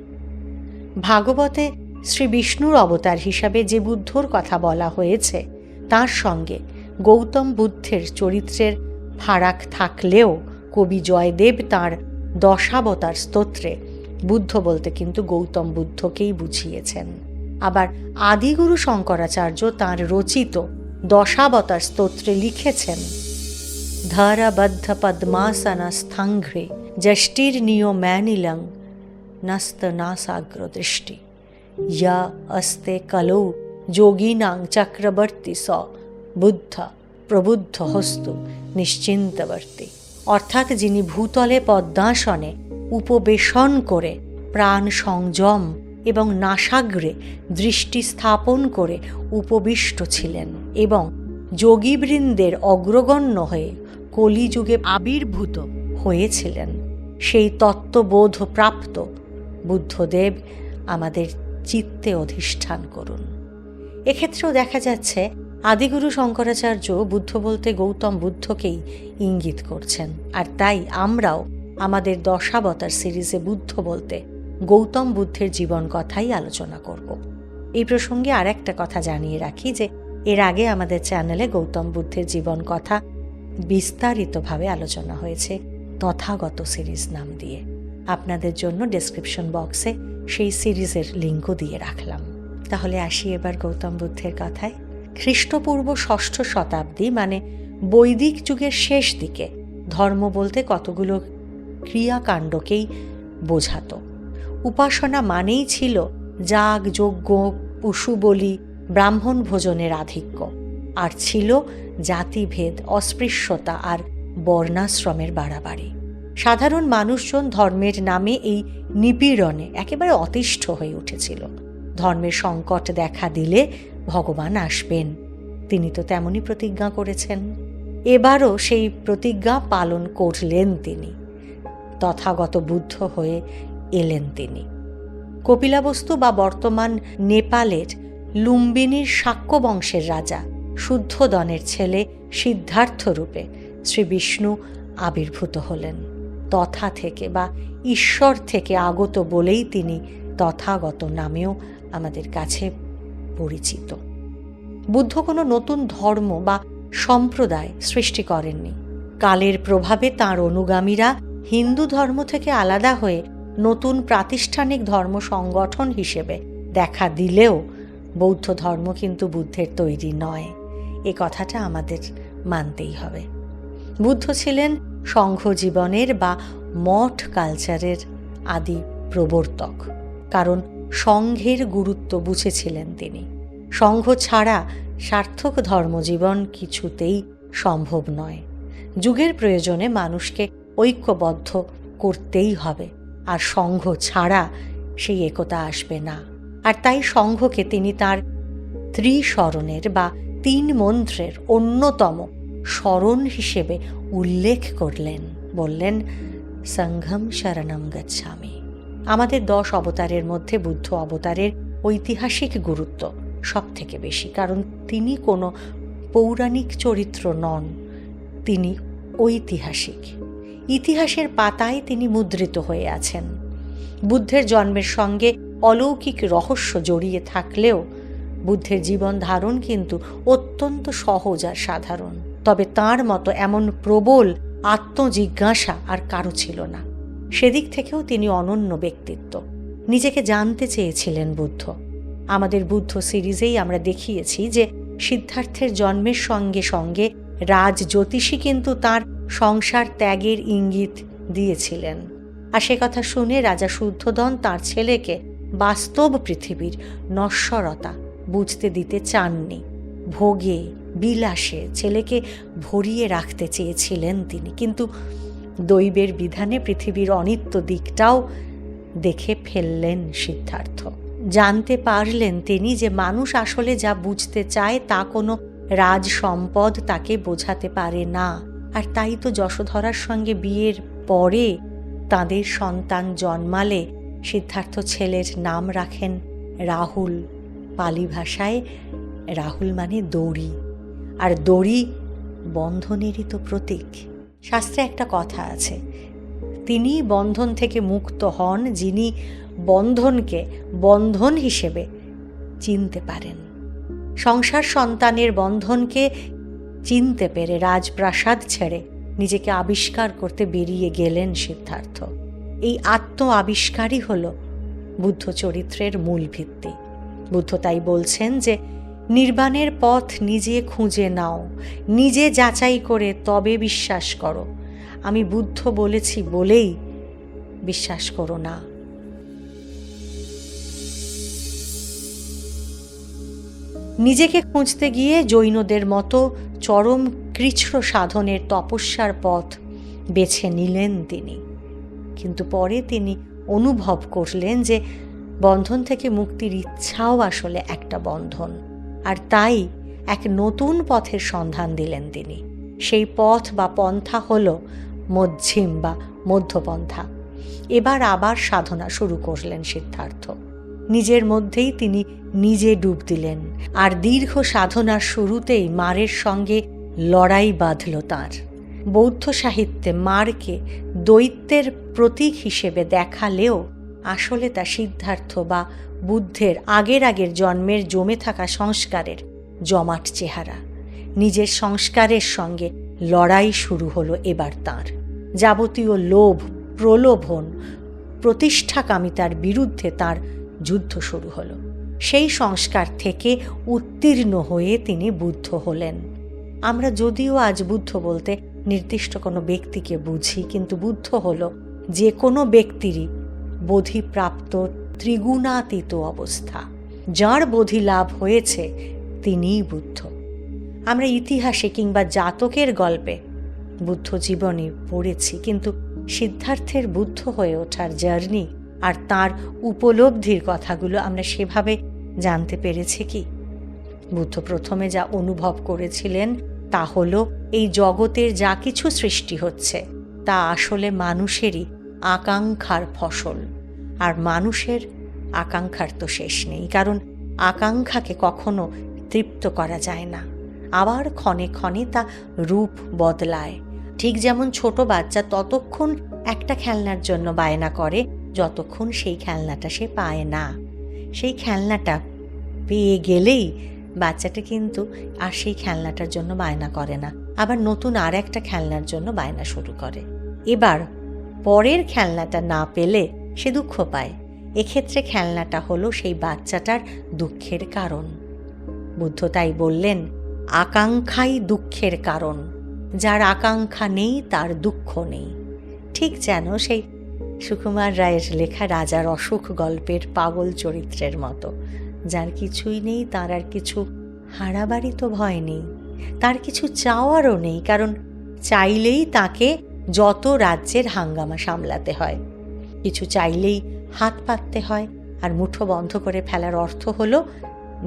ভাগবতে শ্রী বিষ্ণুর অবতার হিসাবে যে বুদ্ধর কথা বলা হয়েছে তার সঙ্গে গৌতম বুদ্ধের চরিত্রের ফারাক থাকলেও কবি জয়দেব তাঁর দশাবতার স্তোত্রে বুদ্ধ বলতে কিন্তু গৌতম বুদ্ধকেই বুঝিয়েছেন। আবার আদিগুরু শঙ্করাচার্য তাঁর রচিত দশাবতার স্তোত্রে লিখেছেন, ধরাবদ্ধ পদ্মাসনা স্থঙ্ঘ্রে যষ্টির্নিয় ম্যানিলং নস্ত নাসাগ্র দৃষ্টি ইয়া অস্তে কলৌ যোগীনাং চক্রবর্তী স বুদ্ধ প্রবুদ্ধ হস্তু নিশ্চিন্তবর্তী। অর্থাৎ যিনি ভূতলে পদ্মাসনে উপবেশন করে প্রাণ সংযম এবং নাসাগ্রে দৃষ্টি স্থাপন করে উপবিষ্ট ছিলেন এবং যোগীবৃন্দের অগ্রগণ্য হয়ে কলিযুগে আবির্ভূত হয়েছিলেন, সেই তত্ত্ববোধ প্রাপ্ত বুদ্ধদেব আমাদের চিত্তে অধিষ্ঠান করুন। এক্ষেত্রেও দেখা যাচ্ছে আদিগুরু শঙ্করাচার্য বুদ্ধ বলতে গৌতম বুদ্ধকেই ইঙ্গিত করছেন, আর তাই আমরাও আমাদের দশাবতার সিরিজে বুদ্ধ বলতে গৌতম বুদ্ধের জীবন কথাই আলোচনা করব। এই প্রসঙ্গে আর একটা কথা জানিয়ে রাখি যে এর আগে আমাদের চ্যানেলে গৌতম বুদ্ধের জীবন কথা বিস্তারিতভাবে আলোচনা হয়েছে তথাগত সিরিজ নাম দিয়ে। আপনাদের জন্য ডেসক্রিপশন বক্সে সেই সিরিজের লিঙ্কও দিয়ে রাখলাম। তাহলে আসি এবার গৌতম বুদ্ধের কথায়। খ্রিস্টপূর্ব 6ষ্ঠ শতাব্দী মানে বৈদিক যুগের শেষ দিকে ধর্ম বলতে কতগুলো ক্রিয়াকাণ্ডকেই বোঝাতো। উপাসনা মানেই ছিল যাগ, যজ্ঞ, পশু বলি, ব্রাহ্মণ ভোজনের আধিক্য, আর ছিল জাতিভেদ, অস্পৃশ্যতা আর বর্ণাশ্রমের বাড়াবাড়ি। সাধারণ মানুষজন ধর্মের নামে এই নিপীড়নে একেবারে অতিষ্ঠ হয়ে উঠেছিল। ধর্মের সংকট দেখা দিলে ভগবান আসবেন, তিনি তো তেমনই প্রতিজ্ঞা করেছেন। এবারও সেই প্রতিজ্ঞা পালন করলেন তিনি, তথাগত বুদ্ধ হয়ে এলেন তিনি। কপিলাবস্তু বা বর্তমান নেপালের লুম্বিনীর শাক্য বংশের রাজা শুদ্ধোদনের ছেলে সিদ্ধার্থ রূপে শ্রী বিষ্ণু আবির্ভূত হলেন। তথা থেকে বা ঈশ্বর থেকে আগত বলেই তিনি তথাগত নামেও আমাদের কাছে পরিচিত। বুদ্ধ কোনো নতুন ধর্ম বা সম্প্রদায় সৃষ্টি করেননি। কালের প্রভাবে তাঁর অনুগামীরা হিন্দু ধর্ম থেকে আলাদা হয়ে নতুন প্রাতিষ্ঠানিক ধর্ম সংগঠন হিসেবে দেখা দিলেও বৌদ্ধ ধর্ম কিন্তু বুদ্ধের তৈরি নয়, এ কথাটা আমাদের মানতেই হবে। বুদ্ধ ছিলেন সংঘ জীবনের বা মঠ কালচারের আদি প্রবর্তক, কারণ সংঘের গুরুত্ব বুঝেছিলেন তিনি। সংঘ ছাড়া সার্থক ধর্মজীবন কিছুতেই সম্ভব নয়। যুগের প্রয়োজনে মানুষকে ঐক্যবদ্ধ করতেই হবে, আর সংঘ ছাড়া সেই একতা আসবে না। আর তাই সংঘকে তিনি তার ত্রিশরণের বা 3 মন্ত্রের অন্যতম শরণ হিসেবে উল্লেখ করলেন, বললেন সংঘম শরণম গচ্ছামি। আমাদের 10 অবতারের মধ্যে বুদ্ধ অবতারের ঐতিহাসিক গুরুত্ব সব থেকে বেশি, কারণ তিনি কোনো পৌরাণিক চরিত্র নন, তিনি ঐতিহাসিক। ইতিহাসের পাতায় তিনি মুদ্রিত হয়ে আছেন। বুদ্ধের জন্মের সঙ্গে অলৌকিক রহস্য জড়িয়ে থাকলেও বুদ্ধের জীবন ধারণ কিন্তু অত্যন্ত সহজ আর সাধারণ। তবে তাঁর মতো এমন প্রবল আত্মজিজ্ঞাসা আর কারো ছিল না। সেদিক থেকেও তিনি অনন্য ব্যক্তিত্ব। নিজেকে জানতে চেয়েছিলেন বুদ্ধ। আমাদের বুদ্ধ সিরিজেই আমরা দেখিয়েছি যে সিদ্ধার্থের জন্মের সঙ্গে সঙ্গে রাজ জ্যোতিষী কিন্তু তাঁর সংসার ত্যাগের ইঙ্গিত দিয়েছিলেন। আর সে কথা শুনে রাজা শুদ্ধোদন তাঁর ছেলেকে বাস্তব পৃথিবীর নশ্বরতা বুঝতে দিতে চাননি। ভোগে বিলাসে ছেলেকে ভরিয়ে রাখতে চেয়েছিলেন তিনি, কিন্তু দৈবের বিধানে পৃথিবীর অনিত্য দিকটাও দেখে ফেললেন সিদ্ধার্থ। জানতে পারলেন তিনি যে মানুষ আসলে যা বুঝতে চায় তা কোনো রাজ সম্পদ তাকে বোঝাতে পারে না। আর তাই তো যশোধরার সঙ্গে বিয়ের পরে তাঁদের সন্তান জন্মালে সিদ্ধার্থ ছেলের নাম রাখেন রাহুল। পালি ভাষায় রাহুল মানে দড়ি, আর দড়ি বন্ধনেরই তো প্রতীক। শাস্ত্রে একটা কথা আছে, তিনি বন্ধন থেকে মুক্ত হন যিনি বন্ধনকে বন্ধন হিসেবে চিনতে পারেন। সংসার সন্তানের বন্ধনকে চিনতে পেরে রাজপ্রাসাদ ছেড়ে নিজেকে আবিষ্কার করতে বেরিয়ে গেলেন সিদ্ধার্থ। এই আত্ম আবিষ্কারই হল বুদ্ধ চরিত্রের মূল ভিত্তি। বুদ্ধ তাই বলছেন যে নির্বাণের পথ নিজে খুঁজে নাও, নিজে যাচাই করে তবে বিশ্বাস করো। আমি বুদ্ধ বলেছি বলেই বিশ্বাস করো না। নিজেকে খুঁজতে গিয়ে জৈনদের মতো চরম কৃচ্ছ্র সাধনের তপস্যার পথ বেছে নিলেন তিনি, কিন্তু পরে তিনি অনুভব করলেন যে বন্ধন থেকে মুক্তির ইচ্ছাও আসলে একটা বন্ধন, আর তাই এক নতুন পথের সন্ধান দিলেন তিনি। সেই পথ বা পন্থা হল মধ্যম বা মধ্যপন্থা। এবার আবার সাধনা শুরু করলেন সিদ্ধার্থ। নিজের মধ্যেই তিনি নিজে ডুব দিলেন, আর দীর্ঘ সাধনার শুরুতেই মারের সঙ্গে লড়াই বাঁধল তাঁর। বৌদ্ধ সাহিত্যে মারকে দৈত্যের প্রতীক হিসেবে দেখালেও আসলে তা সিদ্ধার্থ বা বুদ্ধের আগের জন্মের জমে থাকা সংস্কারের জমাট চেহারা। নিজের সংস্কারের সঙ্গে লড়াই শুরু হলো এবার তাঁর। যাবতীয় লোভ, প্রলোভন, প্রতিষ্ঠাকামিতার বিরুদ্ধে তার যুদ্ধ শুরু হলো। সেই সংস্কার থেকে উত্তীর্ণ হয়ে তিনি বুদ্ধ হলেন। আমরা যদিও আজ বুদ্ধ বলতে নির্দিষ্ট কোনো ব্যক্তিকে বুঝি, কিন্তু বুদ্ধ হল যে কোনো ব্যক্তিরই বোধিপ্রাপ্ত ত্রিগুণাতীত অবস্থা। যার বোধি লাভ হয়েছে তিনিই বুদ্ধ। আমরা ইতিহাসে কিংবা জাতকের গল্পে বুদ্ধ জীবনী পড়েছি, কিন্তু সিদ্ধার্থের বুদ্ধ হয়ে ওঠার জার্নি আর তার উপলব্ধির কথাগুলো আমরা সেভাবে জানতে পেরেছি কি? বুদ্ধ প্রথমে যা অনুভব করেছিলেন তা হলো এই জগতের যা কিছু সৃষ্টি হচ্ছে তা আসলে মানুষেরই আকাঙ্ক্ষার ফসল। আর মানুষের আকাঙ্ক্ষার তো শেষ নেই, কারণ আকাঙ্ক্ষাকে কখনো তৃপ্ত করা যায় না। আবার ক্ষণে ক্ষণে তা রূপ বদলায়। ঠিক যেমন ছোট বাচ্চা ততক্ষণ একটা খেলনার জন্য বায়না করে যতক্ষণ সেই খেলনাটা সে পায় না। সেই খেলনাটা পেয়ে গেলেই বাচ্চাটা কিন্তু আর সেই খেলনাটার জন্য বায়না করে না, আবার নতুন আর একটা খেলনার জন্য বায়না শুরু করে। এবার পরের খেলনাটা না পেলে সে দুঃখ পায়। এক্ষেত্রে খেলনাটা হলো সেই বাচ্চাটার দুঃখের কারণ। বুদ্ধ তাই বললেন, আকাঙ্ক্ষাই দুঃখের কারণ, যার আকাঙ্ক্ষা নেই তার দুঃখ নেই। ঠিক যেন সেই সুকুমার রায়ের লেখা রাজার অসুখ গল্পের পাগল চরিত্রের মতো। যার কিছুই নেই তার আর কিছু হারাবারই তো ভয় নেই, তার কিছু চাওয়ারও নেই, কারণ চাইলেই তাকে যত রাজ্যের হাঙ্গামা সামলাতে হয়। কিছু চাইলেই হাত পাততে হয়, আর মুঠো বন্ধ করে ফেলার অর্থ হলো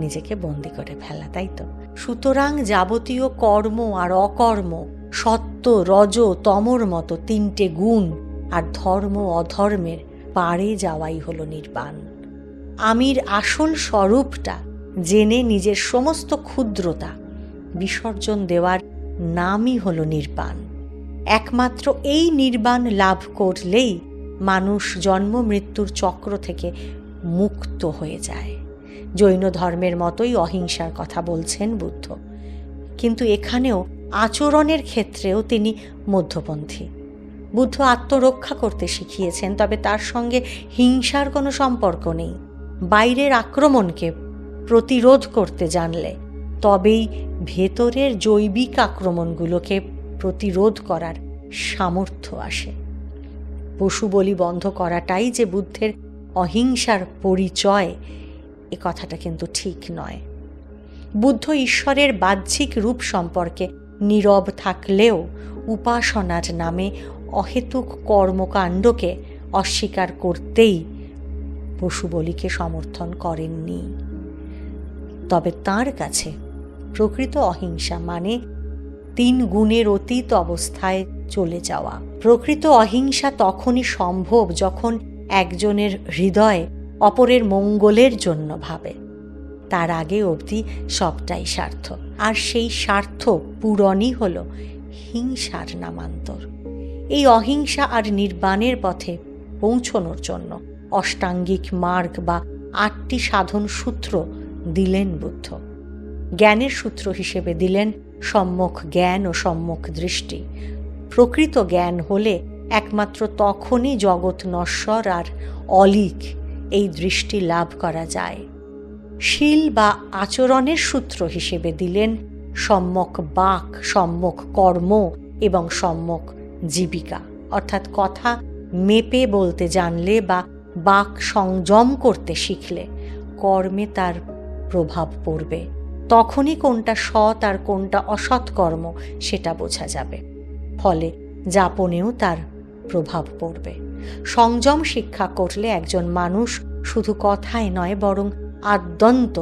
নিজেকে বন্দি করে ফেলা, তাই তো? সুতরাং যাবতীয় কর্ম আর অকর্ম, সত্য রজ তমর মতো তিনটে গুণ আর ধর্ম অধর্মের পারে যাওয়াই হলো নির্বাণ। আমির আসল স্বরূপটা জেনে নিজের সমস্ত ক্ষুদ্রতা বিসর্জন দেওয়ার নামই হলো নির্বাণ। একমাত্র এই নির্বাণ লাভ করলেই মানুষ জন্ম মৃত্যুর চক্র থেকে মুক্ত হয়ে যায়। জৈন ধর্মের মতোই অহিংসার কথা বলছেন বুদ্ধ, কিন্তু এখানেও আচরণের ক্ষেত্রেও তিনি মধ্যপন্থী। বুদ্ধ আত্মরক্ষা করতে শিখিয়েছেন, তবে তার সঙ্গে হিংসার কোনো সম্পর্ক নেই। বাইরের আক্রমণকে প্রতিরোধ করতে জানলে তবেই ভেতরের জৈবিক আক্রমণগুলোকে প্রতিরোধ করার সামর্থ্য আসে। পশু বলি বন্ধ করাটাই যে বুদ্ধের অহিংসার পরিচয়, এ কথাটা কিন্তু ঠিক নয়। বুদ্ধ ঈশ্বরের বাহ্যিক রূপ সম্পর্কে নীরব থাকলেও উপাসনার নামে অহেতুক কর্মকাণ্ডকে অস্বীকার করতেই পশু বলিকে সমর্থন করেননি। তবে তাঁর কাছে প্রকৃত অহিংসা মানে 3 গুণের অতীত অবস্থায় চলে যাওয়া। প্রকৃত অহিংসা তখনই সম্ভব যখন একজনের হৃদয় অপরের মঙ্গলের জন্য ভাবে। তার আগে অবধি সবটাই স্বার্থ, আর সেই স্বার্থ পূরণই হল হিংসার নামান্তর। এই অহিংসা আর নির্বাণের পথে পৌঁছনোর জন্য অষ্টাঙ্গিক মার্গ বা 8টি সাধন সূত্র দিলেন বুদ্ধ। জ্ঞানের সূত্র হিসেবে দিলেন সম্যক জ্ঞান ও সম্যক দৃষ্টি। প্রকৃত জ্ঞান হলে একমাত্র তখনই জগৎ নশ্বর আর অলীক এই দৃষ্টি লাভ করা যায়। শীল বা আচরণের সূত্র হিসেবে দিলেন সম্যক বাক, সম্যক কর্ম এবং সম্যক জীবিকা। অর্থাৎ কথা মেপে বলতে জানলে বা বাক সংযম করতে শিখলে কর্মে তার প্রভাব পড়বে। তখনই কোনটা সৎ আর কোনটা অসৎ কর্ম সেটা বোঝা যাবে। ফলে যাপনেও তার প্রভাব পড়বে। সংযম শিক্ষা করলে একজন মানুষ শুধু কথায় নয় বরং আদ্যন্ত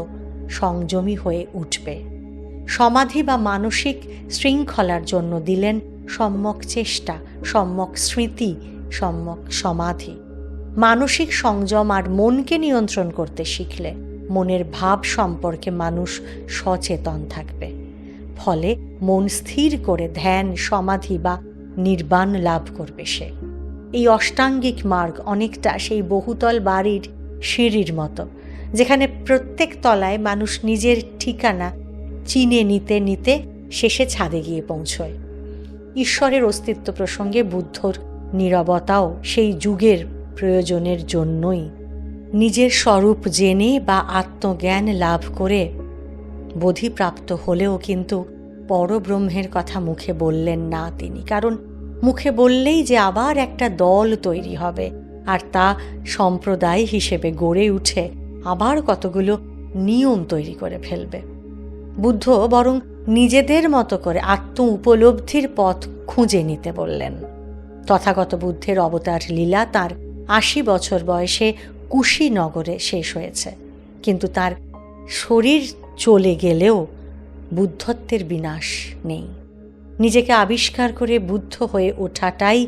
সংযমী হয়ে উঠবে। সমাধি বা মানসিক শৃঙ্খলার জন্য দিলেন সম্যক চেষ্টা, সম্যক স্মৃতি, সম্যক সমাধি। মানসিক সংযম আর মনকে নিয়ন্ত্রণ করতে শিখলে মনের ভাব সম্পর্কে মানুষ সচেতন থাকবে। ফলে মন স্থির করে ধ্যান, সমাধি বা নির্বাণ লাভ করবে সে। এই অষ্টাঙ্গিক মার্গ অনেকটা সেই বহুতল বাড়ির সিঁড়ির মতো, যেখানে প্রত্যেক তলায় মানুষ নিজের ঠিকানা চিনে নিতে নিতে শেষে ছাদে গিয়ে পৌঁছয়। ঈশ্বরের অস্তিত্ব প্রসঙ্গে বুদ্ধর নীরবতাও সেই যুগের প্রয়োজনের জন্যই। নিজের স্বরূপ জেনে বা আত্মজ্ঞান লাভ করে বোধিপ্রাপ্ত হলেও কিন্তু পরব্রহ্মের কথা মুখে বললেন না তিনি, কারণ মুখে বললেই যে আবার একটা দল তৈরি হবে আর তা সম্প্রদায় হিসেবে গড়ে উঠে আবার কতগুলো নিয়ম তৈরি করে ফেলবে। বুদ্ধ বরং নিজেদের মতো করে আত্ম উপলব্ধির পথ খুঁজে নিতে বললেন। তথাগত বুদ্ধের অবতার লীলা তার ৮০ বছর বয়সে কুশীনগরে শেষ হয়েছে, কিন্তু তার শরীর চলে গেলেও বুদ্ধত্বের বিনাশ নেই। নিজেকে আবিষ্কার করে বুদ্ধ হয়ে ওঠাটাই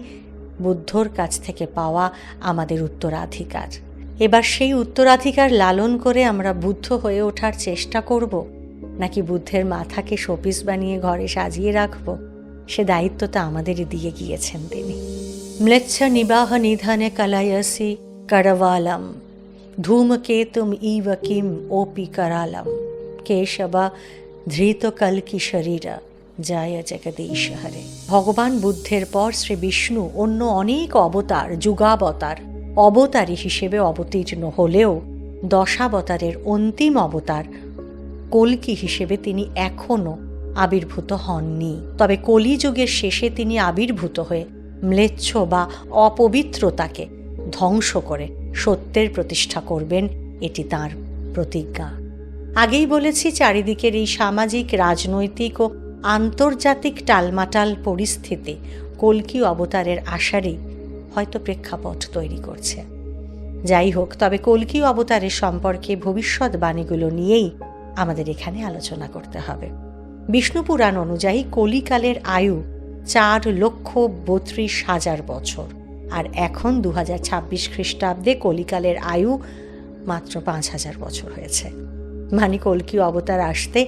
বুদ্ধর কাছ থেকে পাওয়া আমাদের উত্তরাধিকার। এবার সেই উত্তরাধিকার লালন করে আমরা বুদ্ধ হয়ে ওঠার চেষ্টা করব, নাকি বুদ্ধের মাথাকে শোপিস বানিয়ে ঘরে সাজিয়ে রাখব, সে দায়িত্বটা আমাদের দিয়ে গিয়েছেন তিনি। ম্লেচ্ছ নিবাহ নিধনে কলায়সি করওয়ালম ধূমকেতুম ইব কিম ওপি করালম কেশবা ধৃত কলকি শরীরা জয় জগদীশ হরে। ভগবান বুদ্ধের পর শ্রী বিষ্ণু অন্য অনেক অবতার, যুগাবতার, অবতারী হিসেবে অবতীর্ণ হলেও দশাবতারের অন্তিম অবতার কল্কি হিসেবে তিনি এখনও আবির্ভূত হননি। তবে কলিযুগের শেষে তিনি আবির্ভূত হয়ে ম্লেচ্ছ বা অপবিত্রতাকে ধ্বংস করে সত্যের প্রতিষ্ঠা করবেন, এটি তাঁর প্রতিজ্ঞা। আগেই বলেছি, চারিদিকের এই সামাজিক, রাজনৈতিক ও আন্তর্জাতিক টালমাটাল পরিস্থিতি কল্কি অবতারের আশারই হয়তো প্রেক্ষাপট তৈরি করছে। যাই হোক, তবে কল্কি অবতারের সম্পর্কে ভবিষ্যৎবাণীগুলো নিয়েই আমাদের এখানে আলোচনা করতে হবে। বিষ্ণু পুরাণ অনুযায়ী কলিকালের আয়ু 4,32,000 বছর, আর এখন 2026 খ্রিস্টাব্দে কলিকালের আয়ু মাত্র 5,000 বছর হয়েছে। মানে কল্কি অবতার আসতে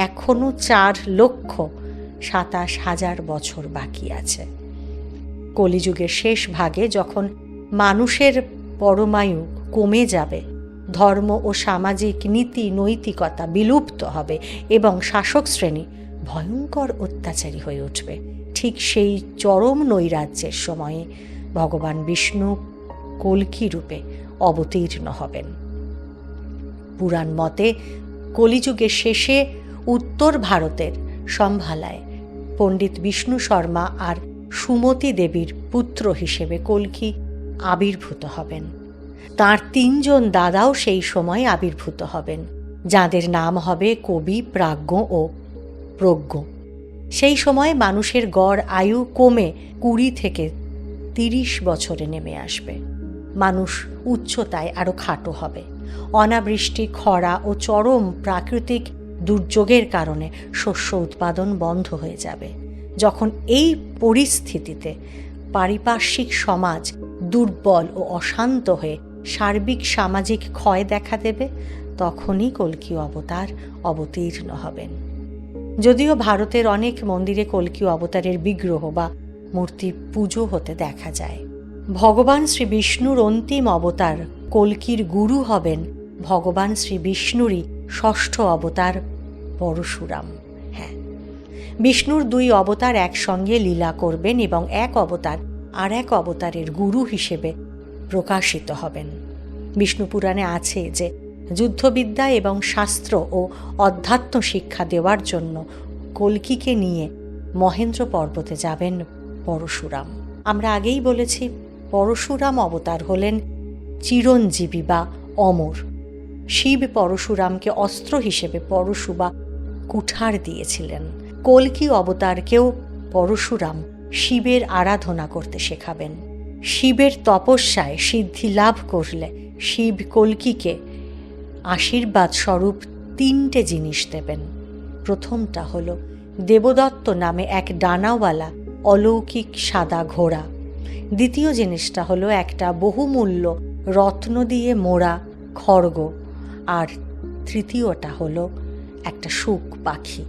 এখনও 4,27,000 বছর বাকি আছে। কলিযুগের শেষ ভাগে যখন মানুষের পরমায়ু কমে যাবে, ধর্ম ও সামাজিক নীতি নৈতিকতা বিলুপ্ত হবে এবং শাসক শ্রেণী ভয়ঙ্কর অত্যাচারী হয়ে উঠবে, ঠিক সেই চরম নৈরাজ্যের সময়ে ভগবান বিষ্ণু কল্কি রূপে অবতীর্ণ হবেন। পুরাণ মতে কলিযুগের শেষে উত্তর ভারতের সম্ভালায় পণ্ডিত বিষ্ণু শর্মা আর সুমতি দেবীর পুত্র হিসেবে কল্কি আবির্ভূত হবেন। তাঁর 3 জন দাদাও সেই সময় আবির্ভূত হবেন, যাদের নাম হবে কবি, প্রাজ্ঞ ও প্রজ্ঞ। সেই সময় মানুষের গড় আয়ু কমে 20 থেকে 30 বছরে নেমে আসবে। মানুষ উচ্চতায় আরও খাটো হবে। অনাবৃষ্টি, খরা ও চরম প্রাকৃতিক দুর্যোগের কারণে শস্য উৎপাদন বন্ধ হয়ে যাবে। যখন এই পরিস্থিতিতে পারিপার্শ্বিক সমাজ দুর্বল ও অশান্ত হয়ে সার্বিক সামাজিক ক্ষয় দেখা দেবে, তখনই কল্কি অবতার অবতীর্ণ হবেন। যদিও ভারতের অনেক মন্দিরে কল্কি অবতারের বিগ্রহ বা মূর্তি পুজো হতে দেখা যায়। ভগবান শ্রী বিষ্ণুর অন্তিম অবতার কল্কির গুরু হবেন ভগবান শ্রী বিষ্ণুরই 6ষ্ঠ অবতার পরশুরাম। হ্যাঁ, বিষ্ণুর 2 অবতার একসঙ্গে লীলা করবেন এবং এক অবতার আর এক অবতারের গুরু হিসেবে প্রকাশিত হবেন। বিষ্ণু পুরাণে আছে যে যুদ্ধবিদ্যা এবং শাস্ত্র ও অধ্যাত্ম শিক্ষা দেওয়ার জন্য কল্কিকে নিয়ে মহেন্দ্র পর্বতে যাবেন পরশুরাম। আমরা আগেই বলেছি, পরশুরাম অবতার হলেন চিরঞ্জীবী বা অমর। শিব পরশুরামকে অস্ত্র হিসেবে পরশু বা কুঠার দিয়েছিলেন। কল্কি অবতারকেও পরশুরাম শিবের আরাধনা করতে শেখাবেন। শিবের তপস্যায় সিদ্ধি লাভ করলে শিব কল্কিকে আশীর্বাদ স্বরূপ 3টে জিনিস দেবেন। প্রথমটা হলো দেবদত্ত নামে এক ডানাওয়ালা অলৌকিক সাদা ঘোড়া। দ্বিতীয় জিনিসটা হলো একটা বহুমূল্য রত্ন দিয়ে মোড়া খড়গ। আর তৃতীয়টা হলো একটা শুক পাখি,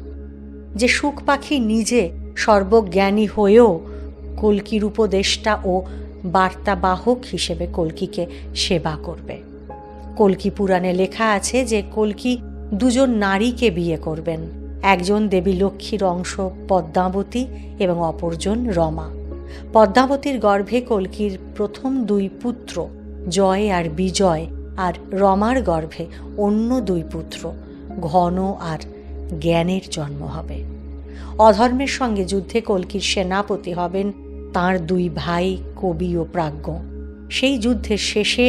যে শুক পাখি নিজে সর্বজ্ঞানী হয়েও কল্কির উপদেষ্টা ও বার্তাবাহক হিসেবে কল্কিকে সেবা করবে। কল্কি পুরাণে লেখা আছে যে কল্কি 2 জন নারীকে বিয়ে করবেন। একজন দেবী লক্ষ্মীর অংশ পদ্মাবতী এবং অপরজন রমা। পদ্মাবতীর গর্ভে কল্কির প্রথম 2 পুত্র জয় আর বিজয়, আর রমার গর্ভে অন্য 2 পুত্র ঘন আর জ্ঞানের জন্ম হবে। অধর্মের সঙ্গে যুদ্ধে কল্কির সেনাপতি হবেন তাঁর 2 ভাই কবি ও প্রাজ্ঞ। সেই যুদ্ধের শেষে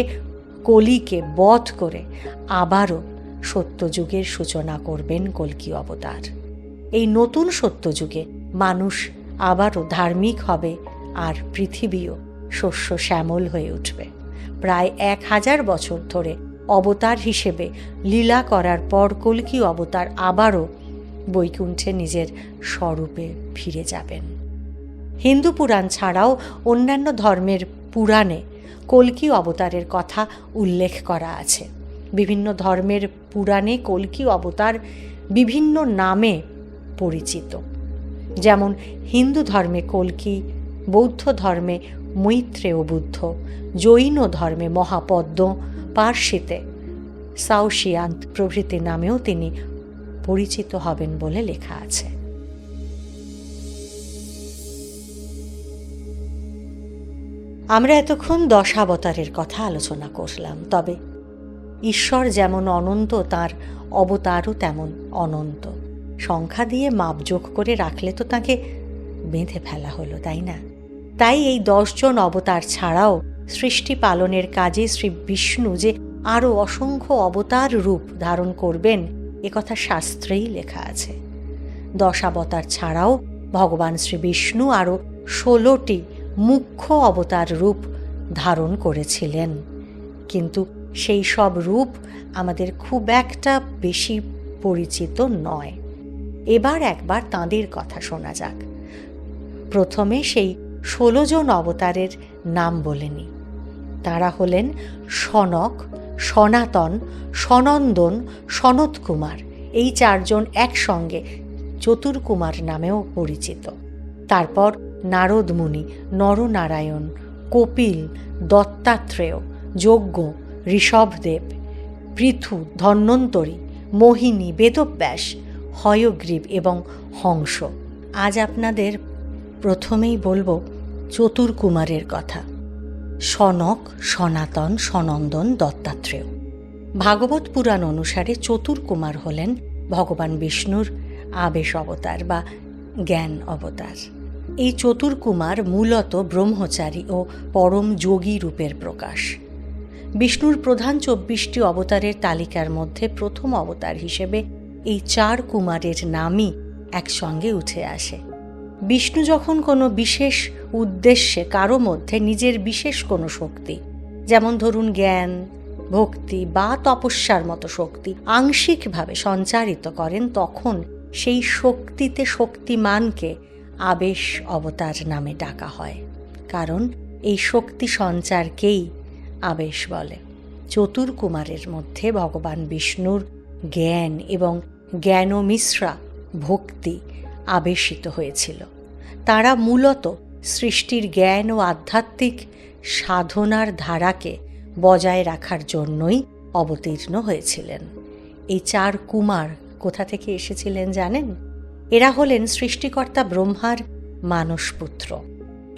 কলিকে বধ করে আবারও সত্যযুগের সূচনা করবেন কল্কি অবতার। এই নতুন সত্যযুগে মানুষ আবারও ধার্মিক হবে আর পৃথিবীও শস্য শ্যামল হয়ে উঠবে। প্রায় 1000 বছর ধরে অবতার হিসেবে লীলা করার পর কল্কি অবতার আবারও বৈকুণ্ঠে নিজের স্বরূপে ফিরে যাবেন। হিন্দু পুরাণ ছাড়াও অন্যান্য ধর্মের পুরাণে কল্কি অবতারের কথা উল্লেখ করা আছে। বিভিন্ন ধর্মের পুরাণে কল্কি অবতার বিভিন্ন নামে পরিচিত। যেমন হিন্দু ধর্মে কল্কি, বৌদ্ধ ধর্মে মৈত্রেয় বুদ্ধ, জৈন ধর্মে মহাপদ্ম, পার্সিতে সাউশিয়ান্ত প্রভৃতি নামেও তিনি পরিচিত হবেন বলে লেখা আছে। আমরা এতক্ষণ দশাবতারের কথা আলোচনা করলাম। তবে ঈশ্বর যেমন অনন্ত, তাঁর অবতারও তেমন অনন্ত। সংখ্যা দিয়ে মাপজোক করে রাখলে তো তাকে বেঁধে ফেলা হলো, তাই না? তাই এই 10 জন অবতার ছাড়াও সৃষ্টি পালনের কাজে শ্রী বিষ্ণু যে আরও অসংখ্য অবতার রূপ ধারণ করবেন একথা শাস্ত্রেই লেখা আছে। দশাবতার ছাড়াও ভগবান শ্রী বিষ্ণু আরও 16টি মুখ্য অবতার রূপ ধারণ করেছিলেন, কিন্তু সেই সব রূপ আমাদের খুব একটা বেশি পরিচিত নয়। এবার একবার তাঁদের কথা শোনা যাক। প্রথমে সেই 16 জন অবতারের নাম বলে নিই। তাঁরা হলেন সনক, সনাতন, সনন্দন, সনত কুমার। এই 4 জন একসঙ্গে চতুর্কুমার নামেও পরিচিত। তারপর নারদ মুনি, নরনারায়ণ, কপিল, দত্তাত্রেয়, যজ্ঞ, ঋষভদেব, পৃথু, ধন্বন্তরী, মোহিনী, বেদব্যাস, হয়গ্রীব এবং হংস। আজ আপনাদের প্রথমেই বলবো চতুর্কুমারের কথা। সনক, সনাতন, সনন্দন, দত্তাত্রেয়। ভাগবত পুরাণ অনুসারে চতুর্কুমার হলেন ভগবান বিষ্ণুর আবেশ অবতার বা জ্ঞান অবতার। এই চতুর্কুমার মূলত ব্রহ্মচারী ও পরম যোগী রূপের প্রকাশ। বিষ্ণুর প্রধান 24টি অবতারের তালিকার মধ্যে প্রথম অবতার হিসেবে এই 4 কুমারের নামই একসঙ্গে উঠে আসে। বিষ্ণু যখন কোনো বিশেষ উদ্দেশ্যে কারো মধ্যে নিজের বিশেষ কোনো শক্তি, যেমন ধরুন জ্ঞান, ভক্তি বা তপস্যার মতো শক্তি আংশিকভাবে সঞ্চারিত করেন, তখন সেই শক্তিতে শক্তিমানকে আবেশ অবতার নামে ডাকা হয়, কারণ এই শক্তি সঞ্চারকেই আবেশ বলে। চতুর্কুমারের মধ্যে ভগবান বিষ্ণুর জ্ঞান এবং জ্ঞানমিশ্রা ভক্তি আবেশিত হয়েছিল। তারা মূলত সৃষ্টির জ্ঞান ও আধ্যাত্মিক সাধনার ধারাকে বজায় রাখার জন্যই অবতীর্ণ হয়েছিলেন। এই 4 কুমার কোথা থেকে এসেছিলেন জানেন? এরা হলেন সৃষ্টিকর্তা ব্রহ্মার মানসপুত্র,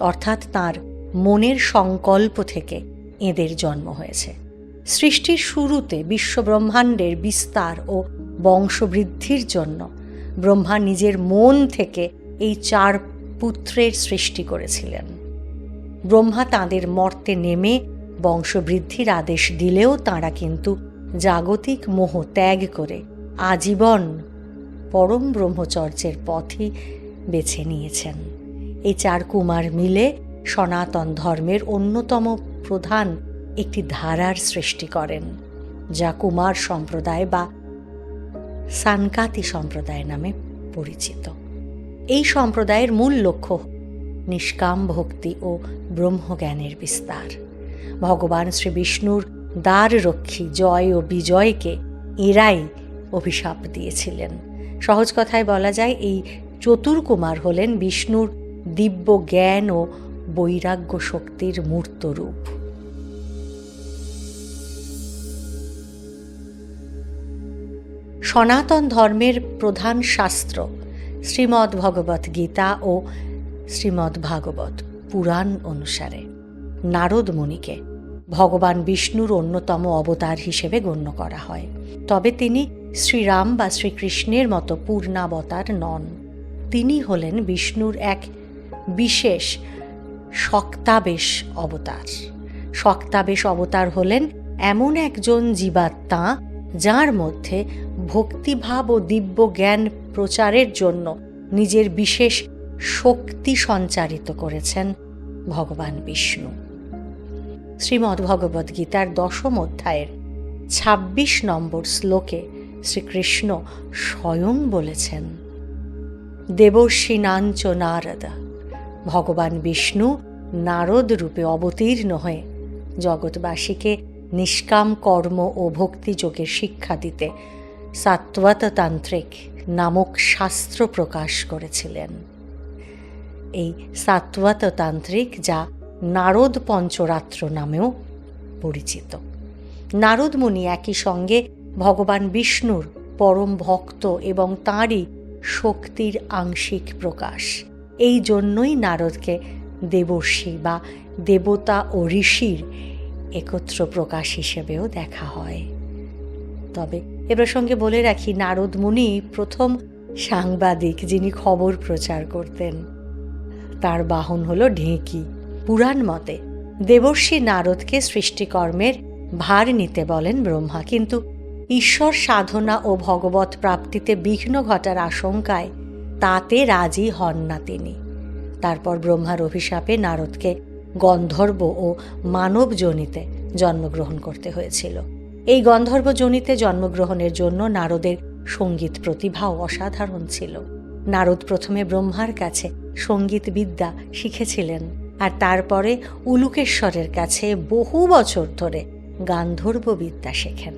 অর্থাৎ তাঁর মনের সংকল্প থেকে এদের জন্ম হয়েছে। সৃষ্টির শুরুতে বিশ্বব্রহ্মাণ্ডের বিস্তার ও বংশবৃদ্ধির জন্য ব্রহ্মা নিজের মন থেকে এই 4 পুত্রের সৃষ্টি করেছিলেন। ব্রহ্মা তাঁদের মর্তে নেমে বংশবৃদ্ধির আদেশ দিলেও তাঁরা কিন্তু জাগতিক মোহ ত্যাগ করে আজীবন পরম ব্রহ্মচর্যের পথই বেছে নিয়েছেন। এই 4 কুমার মিলে সনাতন ধর্মের অন্যতম প্রধান একটি ধারার সৃষ্টি করেন, যা কুমার সম্প্রদায় বা সানকাতি সম্প্রদায় নামে পরিচিত। এই সম্প্রদায়ের মূল লক্ষ্য নিষ্কাম ভক্তি ও ব্রহ্মজ্ঞানের বিস্তার। ভগবান শ্রী বিষ্ণুর দ্বাররক্ষী জয় ও বিজয়কে এরাই অভিশাপ দিয়েছিলেন। সহজ কথায় বলা যায়, এই চতুর্কুমার হলেন বিষ্ণুর দিব্য জ্ঞান ও বৈরাগ্য শক্তির মূর্ত রূপ। সনাতন ধর্মের প্রধান শাস্ত্র শ্রীমদ্ ভগবত গীতা ও শ্রীমদ্ ভাগবত পুরাণ অনুসারে নারদ মুনিকে ভগবান বিষ্ণুর অন্যতম অবতার হিসেবে গণ্য করা হয়। তবে তিনি শ্রীরাম বা শ্রীকৃষ্ণের মতো পূর্ণাবতার নন। তিনি হলেন বিষ্ণুর এক বিশেষ শক্তাবেশ অবতার। শক্তাবেশ অবতার হলেন এমন একজন জীবাত্মা যার মধ্যে ভক্তিভাব ও দিব্য জ্ঞান প্রচারের জন্য নিজের বিশেষ শক্তি সঞ্চারিত করেছেন ভগবান বিষ্ণু। শ্রীমদ্ভগবদ্গীতার 10ম অধ্যায়ের 26 নম্বর শ্লোকে শ্রীকৃষ্ণ স্বয়ং বলেছেন, দেবর্ষিণাঞ্চ নারদ। ভগবান বিষ্ণু নারদ রূপে অবতীর্ণ হয়ে জগৎবাসীকে নিষ্কাম কর্ম ও ভক্তিযোগের শিক্ষা দিতে সাত্ত্বততান্ত্রিক নামক শাস্ত্র প্রকাশ করেছিলেন। এই সাত্ত্বততান্ত্রিক, যা নারদ পঞ্চরাত্র নামেও পরিচিত। নারদ মুনি একই সঙ্গে ভগবান বিষ্ণুর পরম ভক্ত এবং তাঁরই শক্তির আংশিক প্রকাশ। এই জন্যই নারদকে দেবর্ষি বা দেবতা ও ঋষির একত্র প্রকাশ হিসেবেও দেখা হয়। তবে এ প্রসঙ্গে বলে রাখি, নারদ মুনি প্রথম সাংবাদিক যিনি খবর প্রচার করতেন। তার বাহন হলো ঢেঁকি। পুরাণ মতে দেবর্ষি নারদকে সৃষ্টিকর্মের ভার নিতে বলেন ব্রহ্মা, কিন্তু ঈশ্বর সাধনা ও ভগবত প্রাপ্তিতে বিঘ্ন ঘটার আশঙ্কায় তাতে রাজি হন না তিনি। তারপর ব্রহ্মার অভিশাপে নারদকে গন্ধর্ব ও মানব যোনিতে জন্মগ্রহণ করতে হয়েছিল। এই গন্ধর্ব যোনিতে জন্মগ্রহণের জন্য নারদের সঙ্গীত প্রতিভাও অসাধারণ ছিল। নারদ প্রথমে ব্রহ্মার কাছে সঙ্গীত বিদ্যা শিখেছিলেন, আর তারপরে উলুকেশ্বরের কাছে বহু বছর ধরে গান্ধর্ব বিদ্যা শেখেন।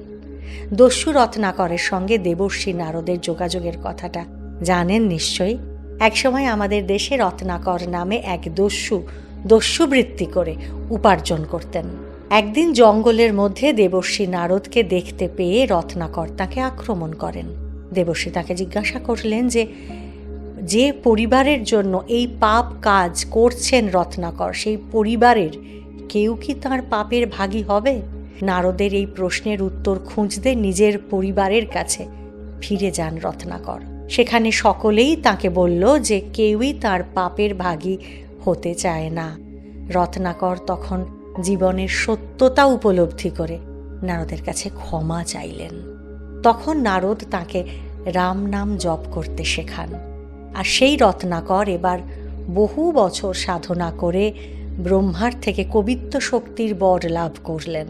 দস্যু রত্নাকরের সঙ্গে দেবর্ষি নারদের যোগাযোগের কথাটা জানেন নিশ্চয়ই। একসময় আমাদের দেশে রত্নাকর নামে এক দস্যুবৃত্তি করে উপার্জন করতেন। একদিন জঙ্গলের মধ্যে দেবর্ষি নারদকে দেখতে পেয়ে রত্নাকর তাকে আক্রমণ করেন। দেবর্ষি তাকে জিজ্ঞাসা করলেন যে পরিবারের জন্য এই পাপ কাজ করছেন রত্নাকর, সেই পরিবারের কেউ কি তাঁর পাপের ভাগী হবে? নারদের এই প্রশ্নের উত্তর খুঁজতে নিজের পরিবারের কাছে ফিরে যান রত্নাকর। সেখানে সকলেই তাকে বলল যে কেউই তার পাপের ভাগী হতে চায় না। রত্নাকর তখন জীবনের সত্যতা উপলব্ধি করে নারদের কাছে ক্ষমা চাইলেন। তখন নারদ তাকে রাম নাম জপ করতে শেখান। আর সেই রত্নাকর এবার বহু বছর সাধনা করে ব্রহ্মার থেকে কবিত্ব শক্তির বর লাভ করলেন।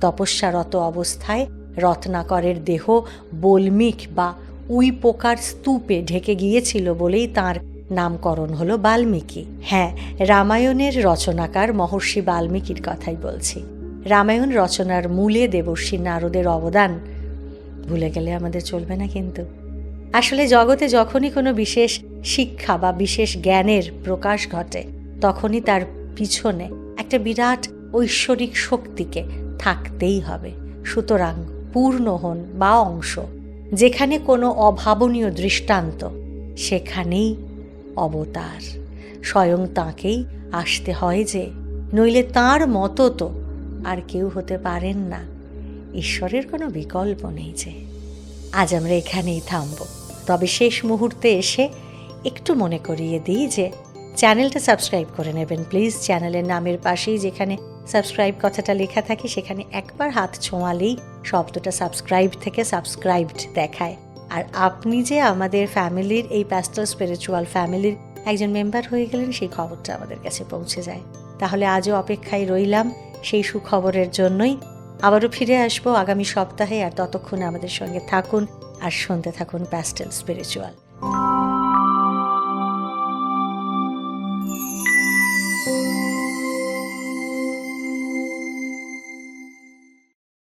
তপস্যারত অবস্থায় রত্নাকরের দেহ বল্মিক বা উই পোকার স্তূপে ঢেকে গিয়েছিল বলেই তাঁর নামকরণ হলো বাল্মীকি। হ্যাঁ, রামায়ণের রচনাকার মহর্ষি বাল্মীকির কথাই বলছি। রামায়ণ রচনার মূলে দেবর্ষি নারদের অবদান ভুলে গেলে আমাদের চলবে না। কিন্তু আসলে জগতে যখনই কোনো বিশেষ শিক্ষা বা বিশেষ জ্ঞানের প্রকাশ ঘটে, তখনই তার পিছনে একটা বিরাট ঐশ্বরিক শক্তিকে থাকতেই হবে। সুতরাং পূর্ণ হন বা অংশ, যেখানে কোনো অভাবনীয় দৃষ্টান্ত, সেখানেই অবতার। স্বয়ং তাঁকেই আসতে হয় যে, নইলে তাঁর মতো তো আর কেউ হতে পারেন না। ঈশ্বরের কোনো বিকল্প নেই যে। আজ আমরা এখানেই থামব। তবে শেষ মুহূর্তে এসে একটু মনে করিয়ে দিই যে চ্যানেলটা সাবস্ক্রাইব করে নেবেন প্লিজ। চ্যানেলের নামের পাশেই যেখানে সাবস্ক্রাইব কথাটা লেখা থাকে, সেখানে একবার হাত ছোঁয়ালেই শব্দটা সাবস্ক্রাইব থেকে সাবস্ক্রাইবড দেখায়। আর আপনি যে আমাদের ফ্যামিলির, এই প্যাস্টেল স্পিরিচুয়াল ফ্যামিলির একজন মেম্বার হয়ে গেলেন, সেই খবরটা আমাদের কাছে পৌঁছে যায়। তাহলে আজও অপেক্ষায় রইলাম সেই সুখবরের জন্যই। আবারও ফিরে আসবো আগামী সপ্তাহে। আর ততক্ষণ আমাদের সঙ্গে থাকুন আর শুনতে থাকুন প্যাস্টেল স্পিরিচুয়াল।